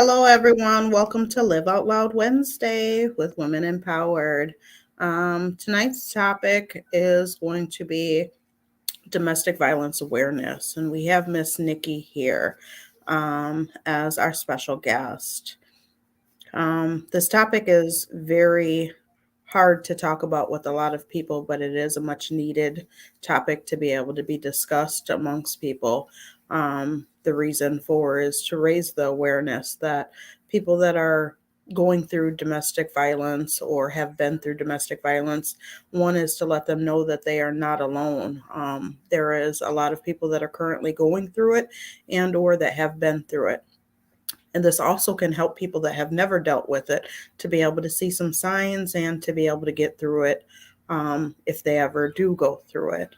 Hello, everyone. Welcome to Live Out Loud Wednesday with Women Empowered. Tonight's topic is going to be domestic violence awareness, and we have Miss Nikki here as our special guest. This topic is very hard to talk about with a lot of people, but it is a much needed topic to be able to be discussed amongst people. The reason for is to raise the awareness that people that are going through domestic violence or have been through domestic violence, one is to let them know that they are not alone. There is a lot of people that are currently going through it and or that have been through it. And this also can help people that have never dealt with it to be able to see some signs and to be able to get through it if they ever do go through it.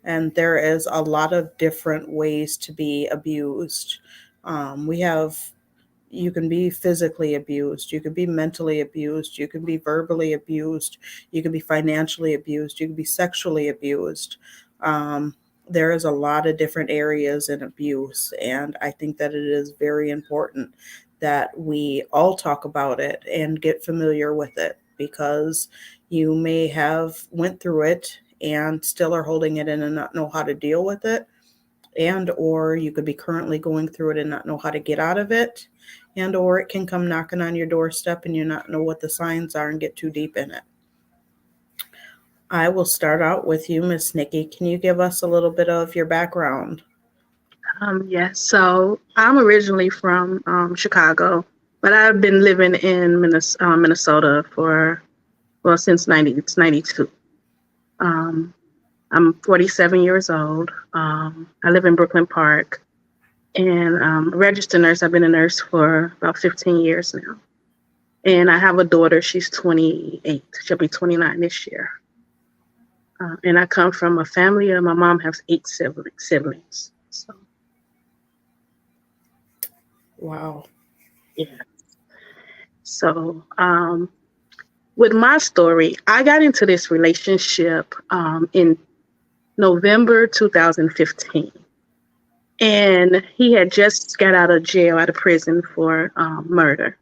And there is a lot of different ways to be abused. You can be physically abused, you can be mentally abused, you can be verbally abused, you can be financially abused, you can be sexually abused. There is a lot of different areas in abuse, and I think that it is very important that we all talk about it and get familiar with it, because you may have went through it and still are holding it in and not know how to deal with it, and or you could be currently going through it and not know how to get out of it, and or it can come knocking on your doorstep and you not know what the signs are and get too deep in it. I will start out with you, Miss Nikki. Can you give us a little bit of your background? Yes, so I'm originally from Chicago, but I've been living in Minnesota since 92. Um, I'm 47 years old. I live in Brooklyn Park, and a registered nurse. I've been a nurse for about 15 years now. And I have a daughter. She's 28. She'll be 29 this year. And I come from a family of, my mom has 8 siblings. So, Wow. yeah. So, with my story, I got into this relationship in November 2015. And he had just got out of prison for murder.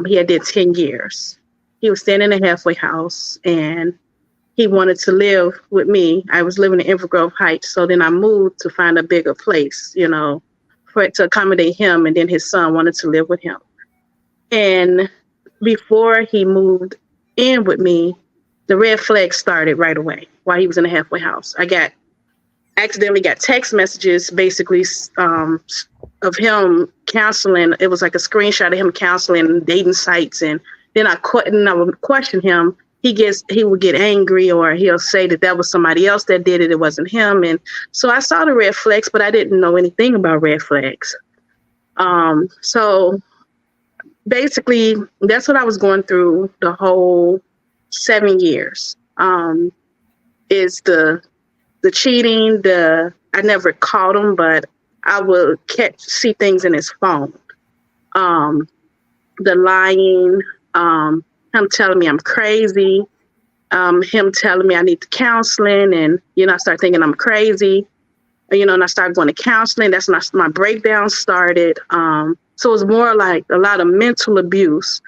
He had did 10 years. He was staying in a halfway house, and he wanted to live with me. I was living in Evergrove Heights, so then I moved to find a bigger place, for it to accommodate him, and then his son wanted to live with him. And before he moved in with me, the red flag started right away while he was in a halfway house. I accidentally got text messages basically of him counseling. It was like a screenshot of him counseling dating sites, and then I would question him. He would get angry, or he'll say that was somebody else that did it. It wasn't him. And so I saw the red flags, but I didn't know anything about red flags. So basically that's what I was going through the whole 7 years. Is the cheating, I never caught him, but I would see things in his phone. The lying, him telling me I'm crazy, him telling me I need counseling, and I start thinking I'm crazy, and I started going to counseling. That's when my breakdown started. So it was more like a lot of mental abuse.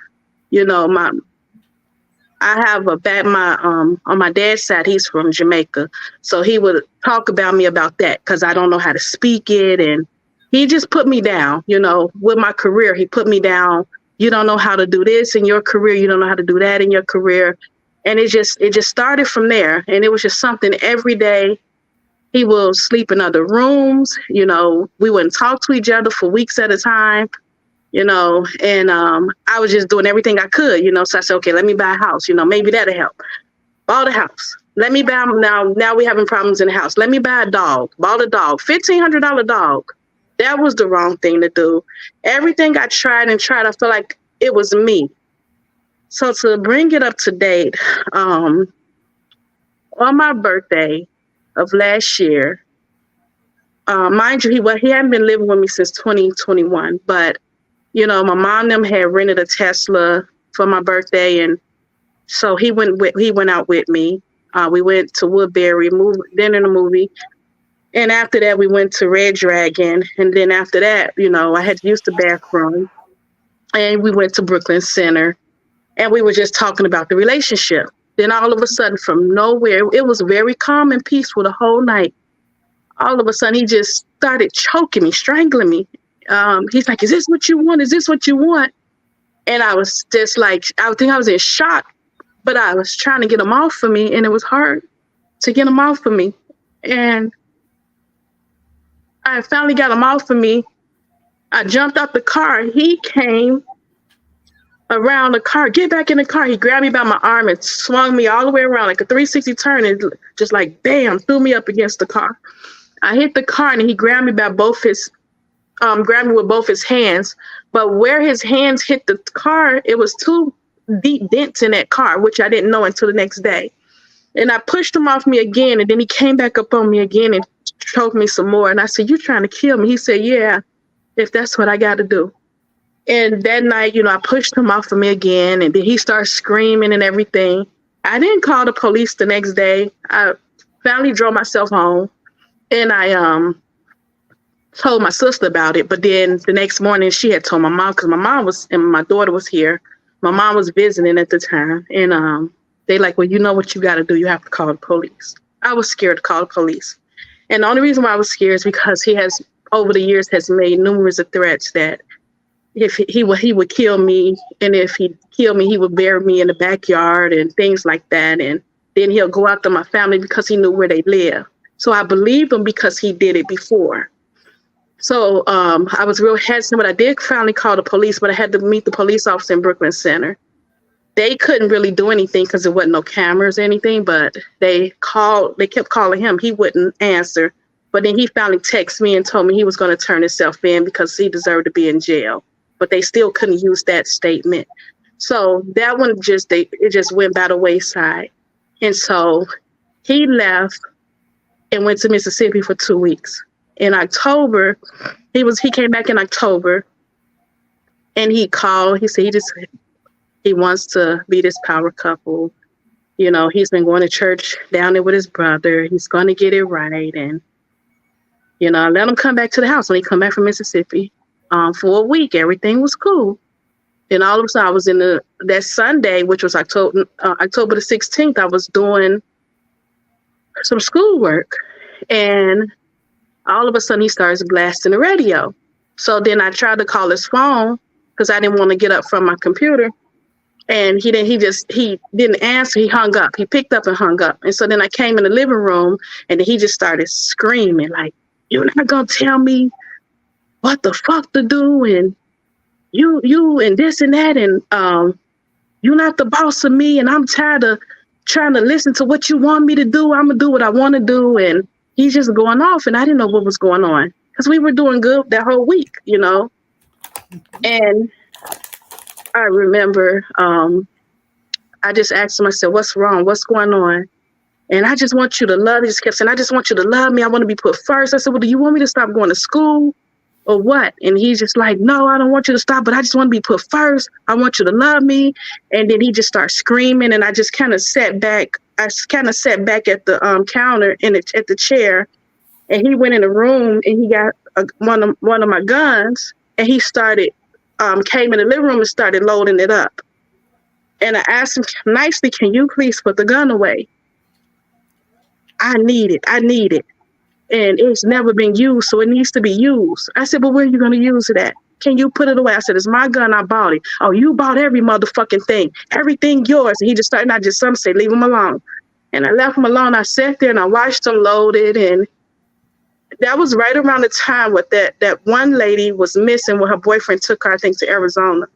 I have on my dad's side, he's from Jamaica. So he would talk about me about that because I don't know how to speak it. And he just put me down, with my career. He put me down. You don't know how to do this in your career. You don't know how to do that in your career. And it just started from there. And it was just something every day. He will sleep in other rooms. We wouldn't talk to each other for weeks at a time. And I was just doing everything I could, so I said, okay, let me buy a house, maybe that'll help. Bought a house. Let me buy, now we're having problems in the house. Let me buy a dog. Bought a dog, $1,500 dog. That was the wrong thing to do. Everything I tried, I feel like it was me. So to bring it up to date, on my birthday of last year, mind you, he hadn't been living with me since 2021, but my mom and them had rented a Tesla for my birthday, and so he went out with me. We went to Woodbury, dinner and a movie, And after that, we went to Red Dragon. And then after that, I had to use the bathroom. And we went to Brooklyn Center. And we were just talking about the relationship. Then all of a sudden, from nowhere, it was very calm and peaceful the whole night. All of a sudden, he just started choking me, strangling me. He's like, is this what you want? Is this what you want? And I was just like, I think I was in shock, but I was trying to get him off of me, and it was hard to get him off of me. And I finally got him off of me. I jumped out the car. He came around the car, get back in the car. He grabbed me by my arm and swung me all the way around like a 360 turn, and just like, bam, threw me up against the car. I hit the car, and he grabbed me by grabbed me with both his hands. But where his hands hit the car, it was 2 deep dents in that car, which I didn't know until the next day. And I pushed him off me again, and then he came back up on me again and choked me some more. And I said, you trying to kill me? He said, yeah, if that's what I got to do. And that night, I pushed him off of me again, and then he started screaming and everything. I didn't call the police the next day. I finally drove myself home, and I told my sister about it. But then the next morning, she had told my mom, because my mom and my daughter was here. My mom was visiting at the time, and they like, well, you know what you got to do. You have to call the police. I was scared to call the police. And the only reason why I was scared is because he has, over the years, has made numerous of threats that if he would kill me, and if he killed me, he would bury me in the backyard and things like that. And then he'll go after my family because he knew where they live. So I believed him because he did it before. So I was real hesitant, but I did finally call the police, but I had to meet the police officer in Brooklyn Center. They couldn't really do anything because there wasn't no cameras or anything, but they kept calling him. He wouldn't answer. But then he finally texted me and told me he was going to turn himself in because he deserved to be in jail. But they still couldn't use that statement. So that one it just went by the wayside. And so he left and went to Mississippi for 2 weeks. In October, he came back in October, and he called. He said he wants to be this power couple. He's been going to church down there with his brother. He's going to get it right. And, I let him come back to the house when he come back from Mississippi. For a week, everything was cool. Then all of a sudden, I was that Sunday, which was October the 16th, I was doing some schoolwork. And all of a sudden, he starts blasting the radio. So then I tried to call his phone because I didn't want to get up from my computer. And he didn't answer. He hung up. He picked up and hung up. And so then I came in the living room, and then he just started screaming like, "You're not going to tell me what the fuck to do, and you and this and that, and you're not the boss of me, and I'm tired of trying to listen to what you want me to do. I'm going to do what I want to do." And he's just going off, and I didn't know what was going on because we were doing good that whole week, And I remember I just asked him, I said, "What's wrong? What's going on?" And I just want you to love me. He just kept saying, "I just want you to love me. I want to be put first." I said, "Well, do you want me to stop going to school or what?" And he's just like, "No, I don't want you to stop, but I just want to be put first. I want you to love me." And then he just started screaming, and I just kind of sat back. I kind of sat back at the counter at the chair, and he went in the room, and he got one of my guns, and he started came in the living room and started loading it up. And I asked him nicely, "Can you please put the gun away? I need it. And it's never been used, so it needs to be used." I said, "But where are you going to use it at? Can you put it away?" I said, "It's my gun. I bought it." "Oh, you bought every motherfucking thing. Everything yours." And he just started, some say, "Leave him alone." And I left him alone. I sat there and I watched him load it. And that was right around the time with that one lady was missing when her boyfriend took her, I think, to Arizona.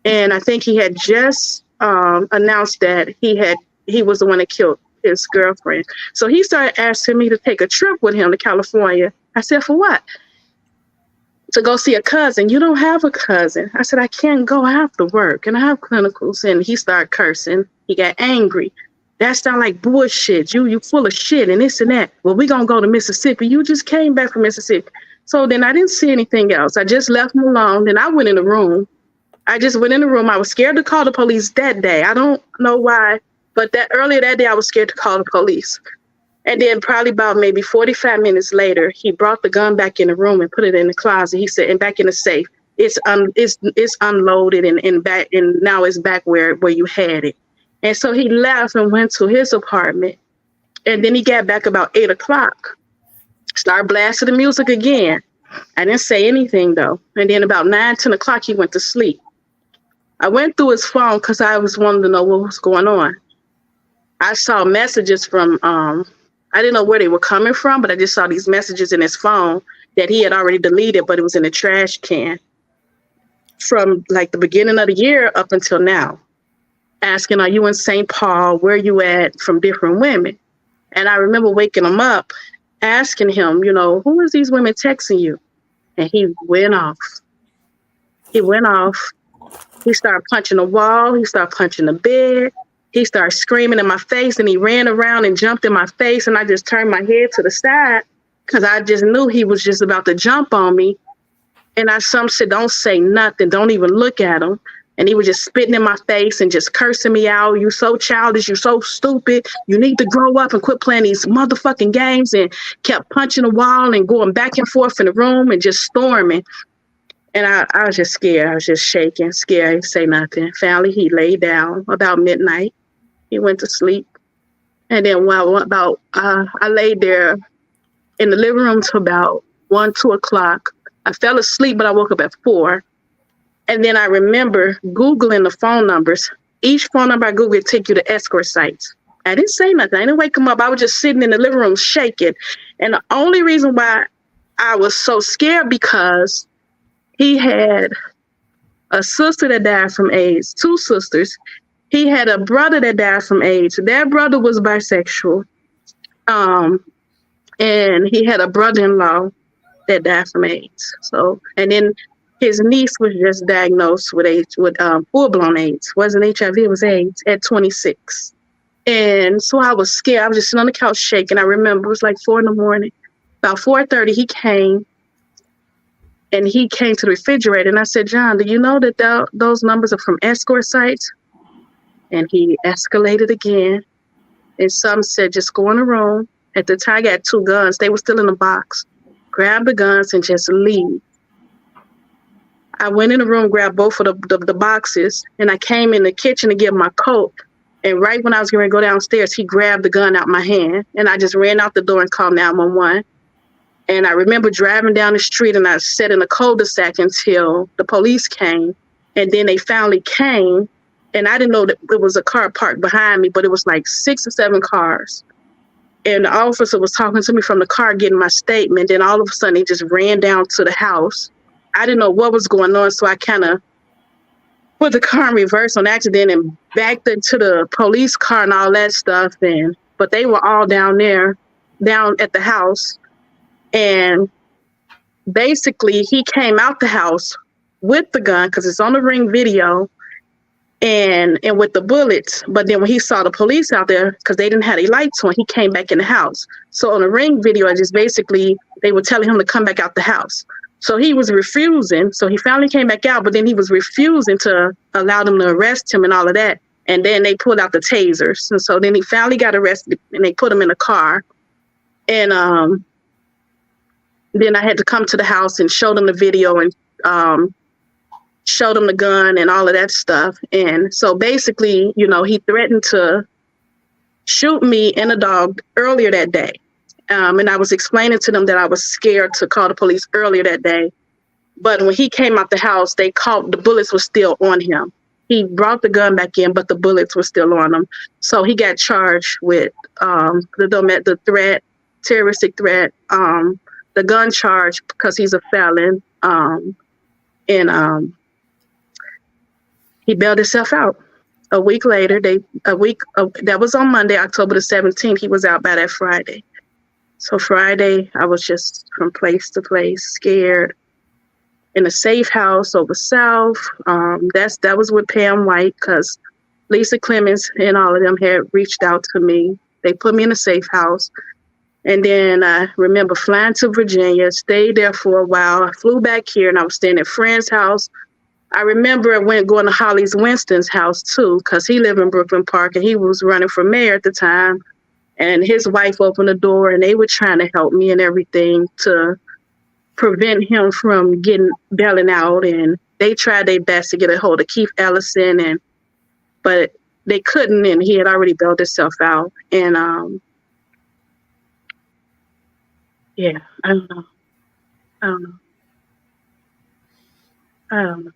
And I think he had just announced that he was the one that killed his girlfriend. So he started asking me to take a trip with him to California. I said, "For what?" "To go see a cousin." "You don't have a cousin." I said, "I can't go. I have to work and I have clinicals." And he started cursing. He got angry. "That sound like bullshit. You full of shit and this and that. Well, we gonna go to Mississippi. You just came back from Mississippi." So then I didn't see anything else. I just left him alone. Then I went in the room. I was scared to call the police that day. I don't know why, but earlier that day I was scared to call the police. And then probably about maybe 45 minutes later, he brought the gun back in the room and put it in the closet. He said, and back in the safe. It's unloaded and back, and now it's back where you had it. And so he left and went to his apartment. And then he got back about 8:00, started blasting the music again. I didn't say anything though. And then about 9, 10 o'clock, he went to sleep. I went through his phone because I was wanting to know what was going on. I saw messages from, I didn't know where they were coming from, but I just saw these messages in his phone that he had already deleted, but it was in a trash can from like the beginning of the year up until now, asking, are you in St. Paul? Where you at? From different women. And I remember waking him up, asking him, who is these women texting you? And he went off. He started punching the wall. He started punching the bed. He started screaming in my face, and he ran around and jumped in my face. And I just turned my head to the side because I just knew he was just about to jump on me. And some said, don't say nothing. Don't even look at him. And he was just spitting in my face and just cursing me out. You so childish. You so stupid. You need to grow up and quit playing these motherfucking games. And kept punching the wall and going back and forth in the room and just storming. And I was just scared. I was just shaking, scared, say nothing. Finally, he laid down about midnight. He went to sleep. And then I laid there in the living room till about 1, 2 o'clock. I fell asleep, but I woke up at 4. And then I remember Googling the phone numbers. Each phone number I Googled take you to escort sites. I didn't say nothing. I didn't wake him up. I was just sitting in the living room shaking. And the only reason why I was so scared because he had a sister that died from AIDS, 2 sisters. He had a brother that died from AIDS. That brother was bisexual. And he had a brother-in-law that died from AIDS. So, and then his niece was just diagnosed with full-blown AIDS. Wasn't HIV, it was AIDS at 26. And so I was scared. I was just sitting on the couch shaking. I remember it was like 4 a.m. About 4:30, he came. And he came to the refrigerator. And I said, John, do you know that those numbers are from escort sites? And he escalated again. And some said, just go in the room. At the time, I got 2 guns. They were still in the box. Grab the guns and just leave. I went in the room, grabbed both of the boxes, and I came in the kitchen to get my coat. And right when I was going to go downstairs, he grabbed the gun out my hand. And I just ran out the door and called 911. And I remember driving down the street, and I sat in a cul-de-sac until the police came. And then they finally came. And I didn't know that it was a car parked behind me, but it was like 6 or 7 cars. And the officer was talking to me from the car, getting my statement. Then all of a sudden, he just ran down to the house. I didn't know what was going on, so I kind of put the car in reverse on accident and backed into the police car and all that stuff. But they were all down at the house. And basically, he came out the house with the gun, because it's on the Ring video, and with the bullets. But then when he saw the police out there, because they didn't have any lights on, he came back in the house. So on the Ring video, they were telling him to come back out the house. So he was refusing. So he finally came back out, but then he was refusing to allow them to arrest him and all of that. And then they pulled out the tasers. And so then he finally got arrested, and they put him in a car. And then I had to come to the house and show them the video and show them the gun and all of that stuff. And so basically, he threatened to shoot me and a dog earlier that day. And I was explaining to them that I was scared to call the police earlier that day. But when he came out the house, the bullets were still on him. He brought the gun back in, but the bullets were still on him. So he got charged with the threat, terroristic threat, the gun charge because he's a felon. And he bailed himself out. A week later, that was on Monday, October the 17th. He was out by that Friday. So Friday, I was just from place to place, scared, in a safe house over South. That was with Pam White, because Lisa Clemens and all of them had reached out to me. They put me in a safe house. And then I remember flying to Virginia, stayed there for a while. I flew back here, and I was staying at a friend's house. I remember I went going to Holly's Winston's house, too, because he lived in Brooklyn Park, and he was running for mayor at the time. And his wife opened the door, and they were trying to help me and everything to prevent him from getting bailing out. And they tried their best to get a hold of Keith Ellison, but they couldn't, and he had already bailed himself out. And yeah, I don't know. I don't know. I don't know.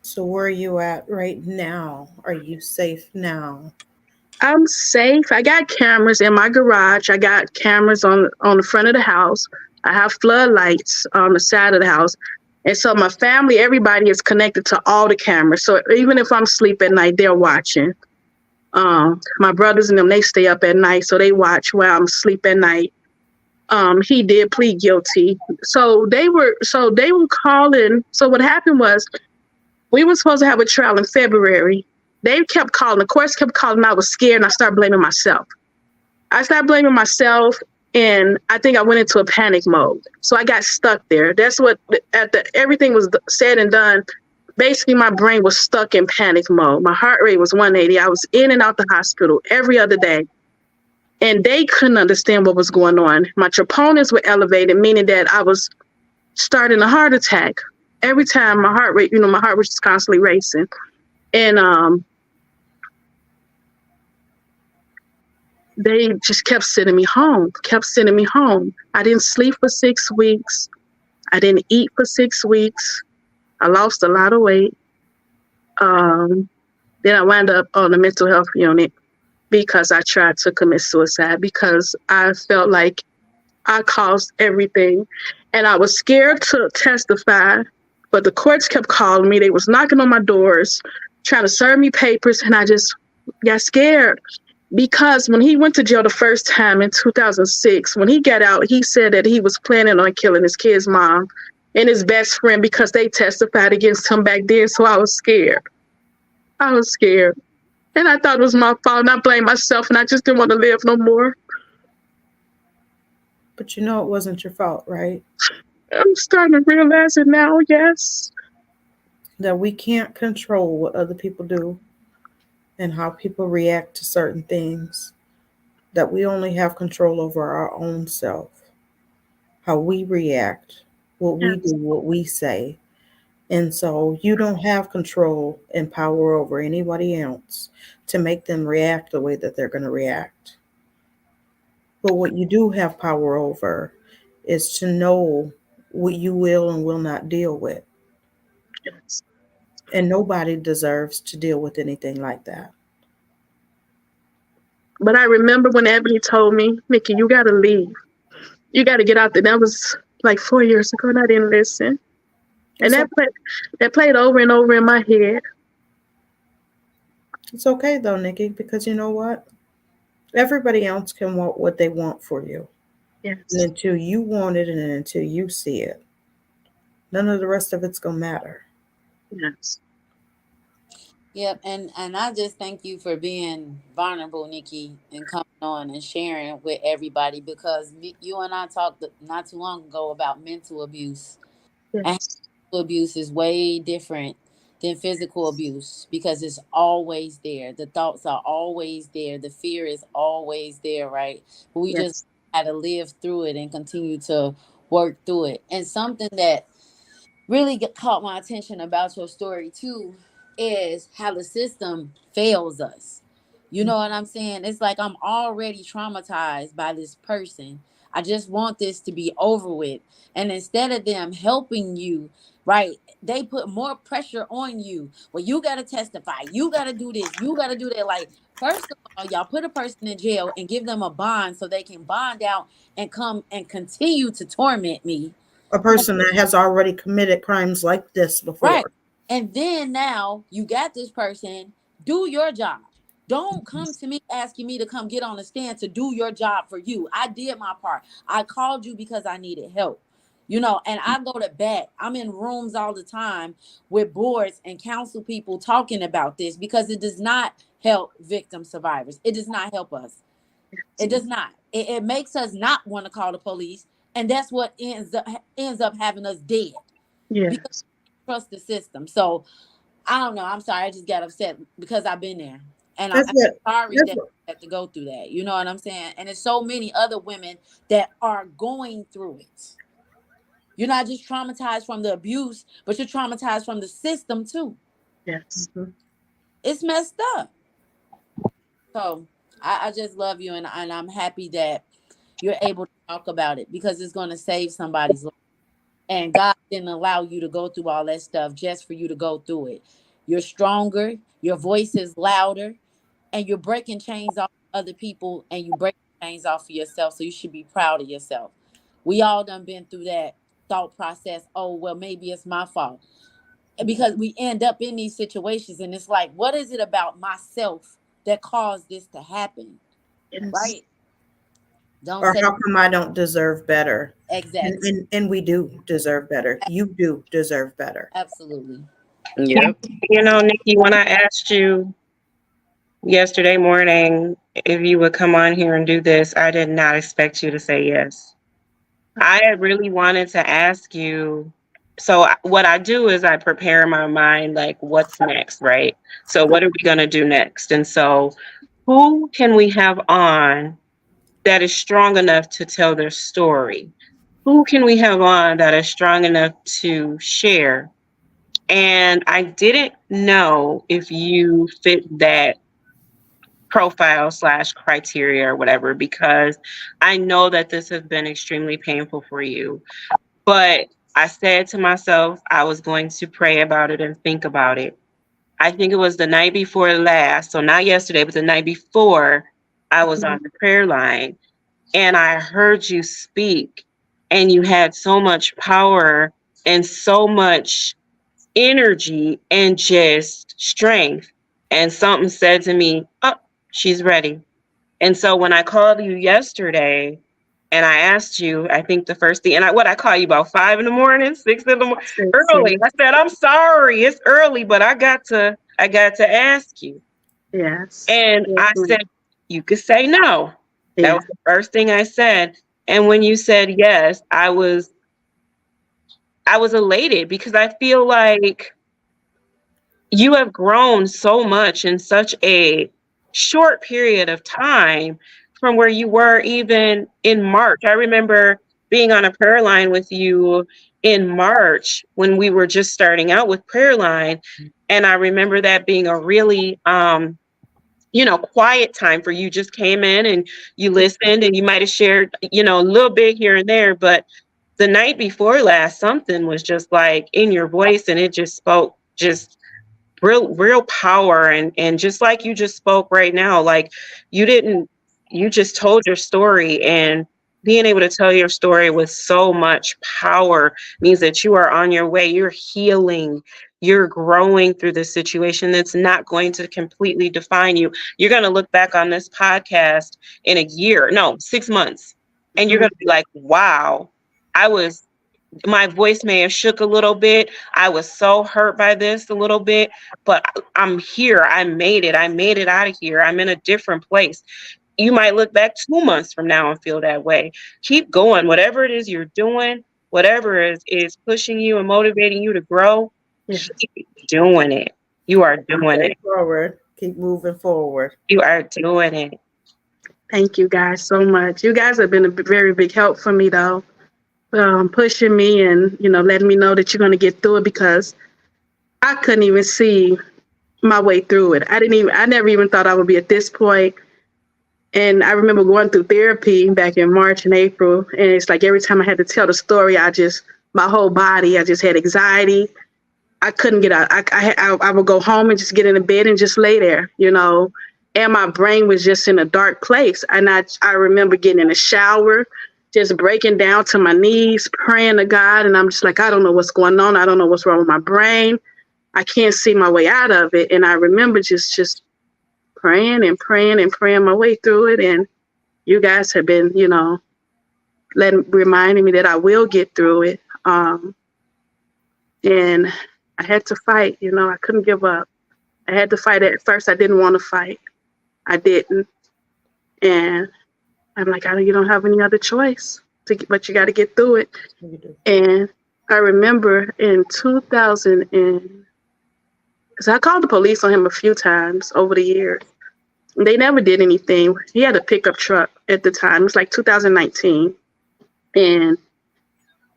So where are you at right now? Are you safe now? I'm safe. I got cameras in my garage. I got cameras on the front of the house. I have floodlights on the side of the house. And so my family, everybody is connected to all the cameras. So even if I'm asleep at night, they're watching. My brothers and them, they stay up at night, so they watch while I'm asleep at night. He did plead guilty. So they were calling. So what happened was we were supposed to have a trial in February. They kept calling. The courts kept calling. I was scared, and I started blaming myself. And I think I went into a panic mode. So I got stuck there. That's what everything was said and done. Basically, my brain was stuck in panic mode. My heart rate was 180. I was in and out the hospital every other day. And they couldn't understand what was going on. My troponins were elevated, meaning that I was starting a heart attack. Every time my heart rate, my heart was just constantly racing. And they just kept sending me home. I didn't sleep for 6 weeks. I didn't eat for 6 weeks. I lost a lot of weight. Then I wound up on the mental health unit because I tried to commit suicide because I felt like I caused everything. And I was scared to testify, but the courts kept calling me. They was knocking on my doors, trying to serve me papers, and I just got scared. Because when he went to jail the first time in 2006, when he got out, he said that he was planning on killing his kid's mom and his best friend because they testified against him back then. So I was scared. And I thought it was my fault, and I blamed myself, and I just didn't want to live no more. But you know it wasn't your fault, right? I'm starting to realize it now, yes. That we can't control what other people do and how people react to certain things. That we only have control over our own self, how we react, what we Yes. do, what we say. And so you don't have control and power over anybody else to make them react the way that they're going to react. But what you do have power over is to know what you will and will not deal with. Yes. And nobody deserves to deal with anything like that. But I remember when Ebony told me, Nikki, you got to leave. You got to get out there. That was like 4 years ago, and I didn't listen. And So that played over and over in my head. it's okay though, Nikki, because you know what? Everybody else can want what they want for you. And Yes. until you want it and until you see it, none of the rest of it's going to matter. Yes. Yep, and I just thank you for being vulnerable, Nikki, and coming on and sharing with everybody because you and I talked not too long ago about mental abuse, and Yes. mental abuse is way different than physical abuse because it's always there. The thoughts are always there. The fear is always there, right? But we just Yes. had to live through it and continue to work through it. And something that really caught my attention about your story too is how the system fails us. You know what I'm saying? It's like I'm already traumatized by this person. I just want this to be over with. And instead of them helping you, right, they put more pressure on you. Well, you got to testify. You got to do this. You got to do that. Like, first of all, y'all put a person in jail and give them a bond so they can bond out and come and continue to torment me. A person that has already committed crimes like this Right. before. And then now you got this person, do your job. Don't come to me asking me to come get on the stand to do your job for you. I did my part. I called you because I needed help. And I go to bat. I'm in rooms all the time with boards and council people talking about this because it does not help victim survivors. It does not help us. It does not. It makes us not want to call the police, and that's what ends up having us dead because Yes. we trust the system. So I don't know. I'm sorry. I just got upset because I've been there. And I'm That's it. sorry That's that you have to go through that. You know what I'm saying? And there's so many other women that are going through it. You're not just traumatized from the abuse, but you're traumatized from the system too. Yes. Mhm. It's messed up. So I just love you, and I'm happy that you're able to talk about it because it's going to save somebody's life. And God didn't allow you to go through all that stuff just for you to go through it. You're stronger, your voice is louder, and you're breaking chains off other people, and you break chains off of yourself. So you should be proud of yourself. We all done been through that thought process. Oh, well, maybe it's my fault. Because we end up in these situations, and it's like, what is it about myself that caused this to happen? Yes. Right? Don't Or say how come I don't deserve better? And, exactly. and we do deserve better. You do deserve better. Absolutely. Yep. You know, Nikki, when I asked you yesterday morning if you would come on here and do this, I did not expect you to say yes. I had really wanted to ask you. So what I do is I prepare my mind, like what's next, right? So what are we going to do next? And so who can we have on that is strong enough to tell their story? Who can we have on that is strong enough to share? And I didn't know if you fit that profile slash criteria or whatever, because I know that this has been extremely painful for you. But I said to myself, I was going to pray about it and think about it. I think it was the night before last, so not yesterday, but the night before, I was on the prayer line and I heard you speak, and you had so much power and so much energy and just strength. And something said to me, oh, she's ready. And so when I called you yesterday and I asked you, I think the first thing, and I call you about 5 in the morning, 6 in the morning, early. I said, I'm sorry, it's early, but I got to ask you. Yes. And Yes. I said, you could say no. That Yeah. was the first thing I said. And when you said yes, I was elated because I feel like you have grown so much in such a short period of time from where you were even in March. I remember being on a prayer line with you in March when we were just starting out with prayer line. And I remember that being a really quiet time for you. Just came in and you listened and you might have shared, a little bit here and there, but the night before last, something was just like in your voice and it just spoke just real power, and just like you just spoke right now, like you just told your story, and being able to tell your story with so much power means that you are on your way, you're healing, you're growing through this situation that's not going to completely define you. You're going to look back on this podcast in a year, no, 6 months, and you're going to be like, wow, I was my voice may have shook a little bit. I was so hurt by this a little bit, but I'm here. I made it. I made it out of here. I'm in a different place. You might look back 2 months from now and feel that way. Keep going. Whatever it is you're doing, whatever is pushing you and motivating you to grow, Yes. keep doing it. You are doing it. Forward. Keep moving forward. You are doing it. Thank you guys so much. You guys have been a very big help for me, though, pushing me and letting me know that you're going to get through it, because I couldn't even see my way through it. I never even thought I would be at this point. And I remember going through therapy back in March and April, and it's like every time I had to tell the story, my whole body, I just had anxiety. I couldn't get out. I would go home and just get in the bed and just lay there, and my brain was just in a dark place. And I remember getting in the shower, just breaking down to my knees, praying to God. And I'm just like, I don't know what's going on. I don't know what's wrong with my brain. I can't see my way out of it. And I remember just praying and praying and praying my way through it. And you guys have been, reminding me that I will get through it. And I had to fight, I couldn't give up. I had to fight. At first, I didn't want to fight. I didn't. And I'm like, you don't have any other choice, but you got to get through it. You do. And I remember in 2000, because I called the police on him a few times over the years. They never did anything. He had a pickup truck at the time. It was like 2019. And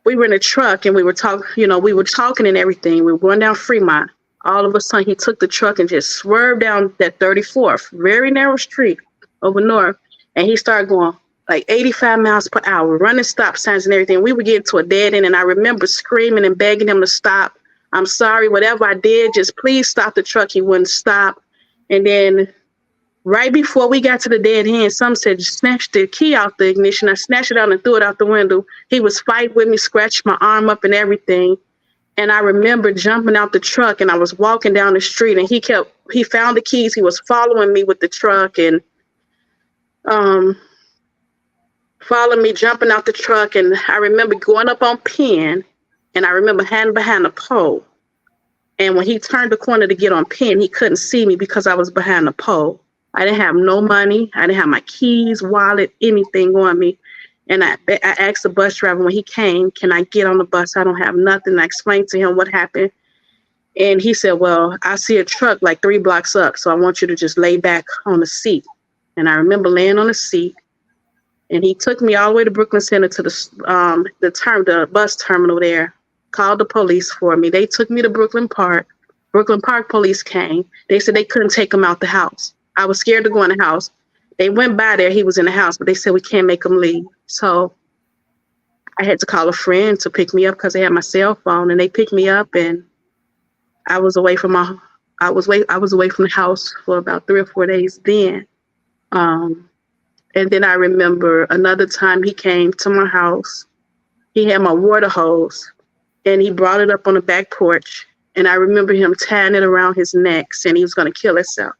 we were in a truck and we were talking and everything. We were going down Fremont. All of a sudden, he took the truck and just swerved down that 34th, very narrow street over north. And he started going like 85 miles per hour, running stop signs and everything. We were getting to a dead end. And I remember screaming and begging him to stop. I'm sorry, whatever I did, just please stop the truck. He wouldn't stop. And then right before we got to the dead end, some said, snatch the key out the ignition. I snatched it out and threw it out the window. He was fighting with me, scratched my arm up and everything. And I remember jumping out the truck and I was walking down the street and he found the keys. He was following me with the truck and following me, jumping out the truck. And I remember going up on Penn and I remember hiding behind a pole. And when he turned the corner to get on Penn, he couldn't see me because I was behind the pole. I didn't have no money. I didn't have my keys, wallet, anything on me. And I asked the bus driver when he came, can I get on the bus? I don't have nothing. I explained to him what happened. And he said, well, I see a truck like 3 blocks up, so I want you to just lay back on the seat. And I remember laying on the seat. And he took me all the way to Brooklyn Center to the bus terminal there, called the police for me. They took me to Brooklyn Park. Brooklyn Park police came. They said they couldn't take him out the house. I was scared to go in the house. They went by there. He was in the house, but they said we can't make him leave. So I had to call a friend to pick me up because they had my cell phone, and they picked me up. And I was away from the house for about 3 or 4 days then. And then I remember another time he came to my house. He had my water hose, and he brought it up on the back porch. And I remember him tying it around his neck, saying he was going to kill himself.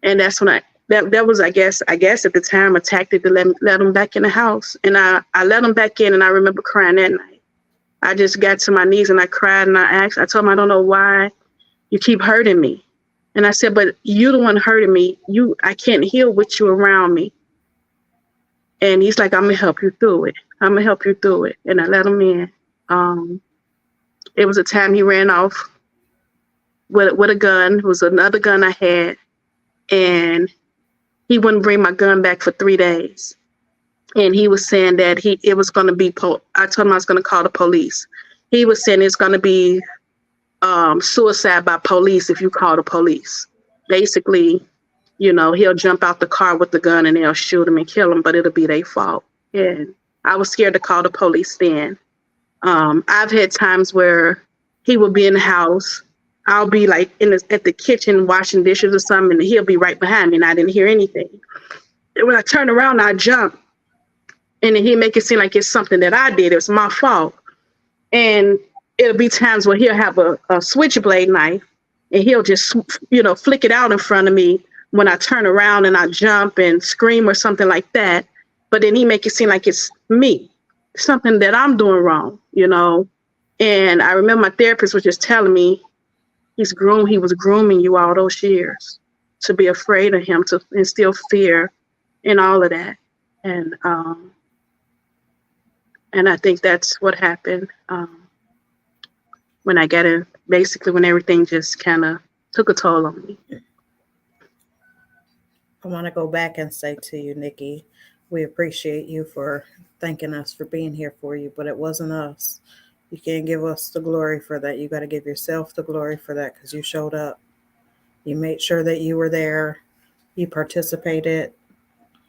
And that's when that was, I guess at the time, a tactic to let him back in the house. And I let him back in, and I remember crying that night. I just got to my knees and I cried and I told him, I don't know why you keep hurting me. And I said, but you're the one hurting me. I can't heal with you around me. And he's like, I'm going to help you through it. I'm going to help you through it. And I let him in. It was a time he ran off with a gun. It was another gun I had. And he wouldn't bring my gun back for 3 days. And he was saying that it was going to be, I told him I was going to call the police. He was saying it's going to be suicide by police if you call the police. Basically, he'll jump out the car with the gun and they'll shoot him and kill him, but it'll be their fault. And I was scared to call the police then. I've had times where he would be in the house. I'll be like at the kitchen washing dishes or something, and he'll be right behind me and I didn't hear anything. And when I turn around, I jump. And then he'd make it seem like it's something that I did. It was my fault. And it'll be times where he'll have a switchblade knife and he'll just, flick it out in front of me when I turn around and I jump and scream or something like that. But then he make it seem like it's me, something that I'm doing wrong, And I remember my therapist was just telling me he was grooming you all those years to be afraid of him, to instill fear and all of that. And I think that's what happened when I got in, basically when everything just kind of took a toll on me. I want to go back and say to you, Nikki, we appreciate you for thanking us for being here for you, but it wasn't us. You can't give us the glory for that. You got to give yourself the glory for that because you showed up. You made sure that you were there. You participated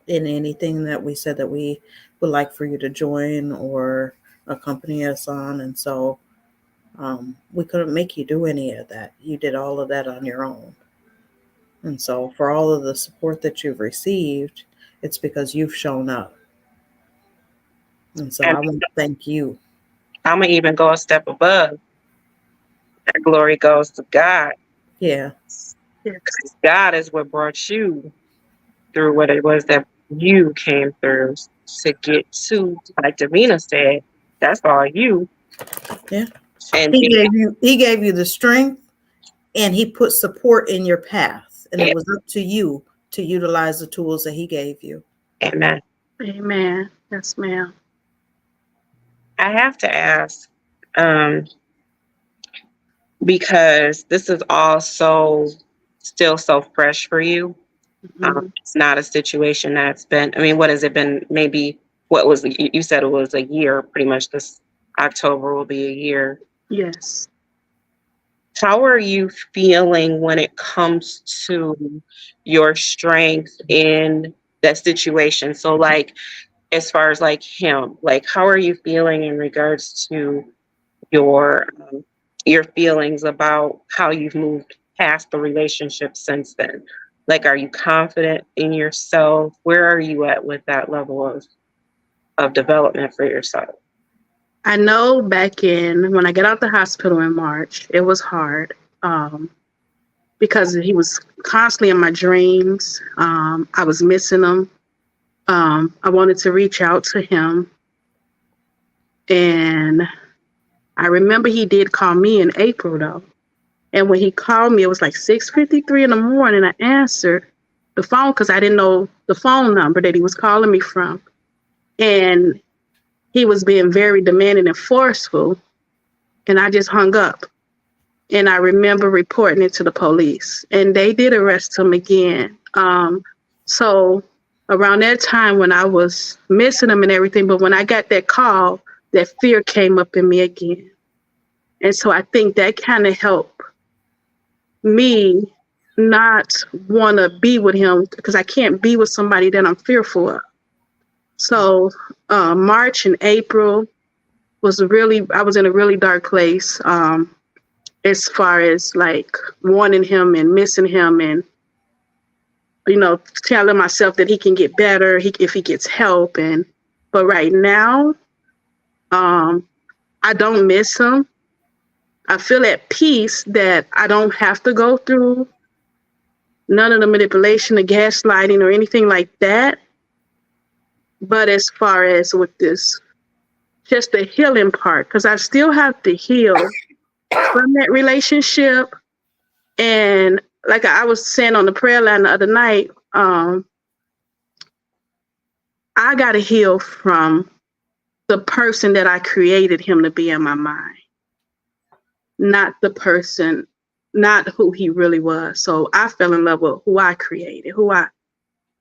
in anything that we said that we would like for you to join or accompany us on. And so we couldn't make you do any of that. You did all of that on your own. And so for all of the support that you've received, it's because you've shown up. And so I want to thank you. I'm going to even go a step above. That glory goes to God. Yeah. Because God is what brought you through what it was that you came through to get to, like Davina said, that's all you. Yeah. And he gave you the strength and he put support in your path. And it was up to you to utilize the tools that he gave you. Amen. Amen. Yes, ma'am. I have to ask, because this is all still so fresh for you. It's not a situation that's been, I mean, what has it been? Maybe, you said it was a year, pretty much this October will be a year. Yes. How are you feeling when it comes to your strength in that situation? So, like, as far as like him, like, how are you feeling in regards to your your feelings about how you've moved past the relationship since then? Like, are you confident in yourself? Where are you at with that level of development for yourself? I know back in when I got out the hospital in March, it was hard because he was constantly in my dreams. I was missing him. I wanted to reach out to him. And I remember he did call me in April, though. And when he called me, it was like 6:53 in the morning. I answered the phone because I didn't know the phone number that he was calling me from. And he was being very demanding and forceful. And I just hung up. And I remember reporting it to the police. And they did arrest him again. So around that time when I was missing him and everything, but when I got that call, that fear came up in me again. And so I think that kind of helped me not want to be with him because I can't be with somebody that I'm fearful of. So March and April I was in a really dark place as far as like wanting him and missing him and, telling myself that he can get better if he gets help. But right now, I don't miss him. I feel at peace that I don't have to go through none of the manipulation, the gaslighting, or anything like that. But as far as with this, just the healing part, because I still have to heal from that relationship. And like I was saying on the prayer line the other night, I got to heal from the person that I created him to be in my mind, not the person, not who he really was. So I fell in love with who I created, who I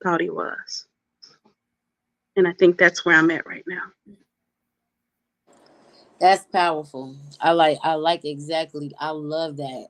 thought he was. And I think that's where I'm at right now. That's powerful. I like exactly. I love that.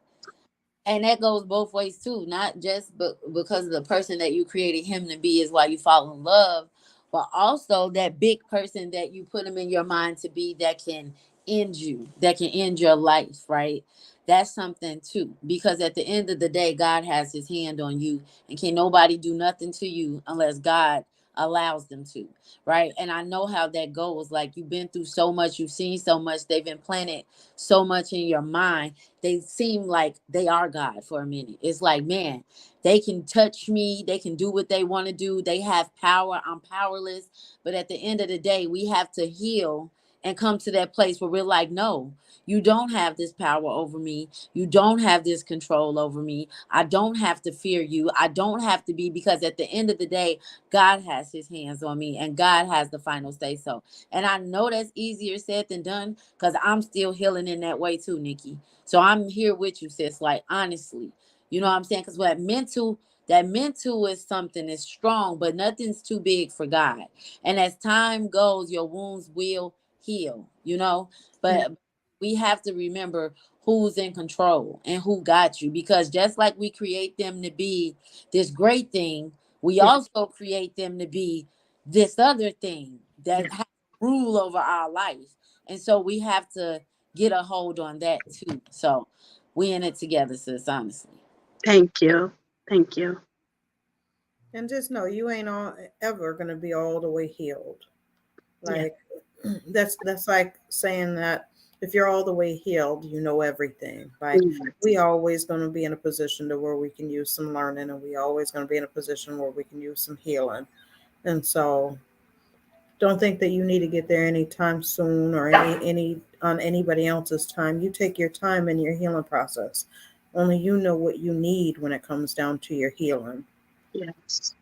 And that goes both ways too, not just but because of the person that you created him to be is why you fall in love, but also that big person that you put him in your mind to be that can end you, that can end your life, right? That's something too, because at the end of the day, God has his hand on you, and can nobody do nothing to you unless God allows them to, right? And I know how that goes. Like, you've been through so much, you've seen so much, they've implanted so much in your mind. They seem like they are God for a minute. It's like, man, they can touch me, they can do what they want to do, they have power, I'm powerless. But at the end of the day, we have to heal and come to that place where we're like, no, you don't have this power over me, you don't have this control over me, I don't have to fear you, I don't have to be, because at the end of the day, God has his hands on me and God has the final say so. And I know that's easier said than done, because I'm still healing in that way too, Nikki. So I'm here with you, sis. Like, honestly, you know what I'm saying? Because that mental is something that's strong, but nothing's too big for God. And as time goes, your wounds will heal. But we have to remember who's in control and who got you. Because just like we create them to be this great thing, we also create them to be this other thing that has rule over our life. And so we have to get a hold on that too. So we in it together, sis, honestly. Thank you. Thank you. And just know you ain't ever gonna be all the way healed. Yeah. Like that's like saying that if you're all the way healed, you know everything. Like we always gonna be in a position to where we can use some learning, and we always gonna be in a position where we can use some healing. And so don't think that you need to get there anytime soon or any on anybody else's time. You take your time in your healing process. Only you know what you need when it comes down to your healing. Yes.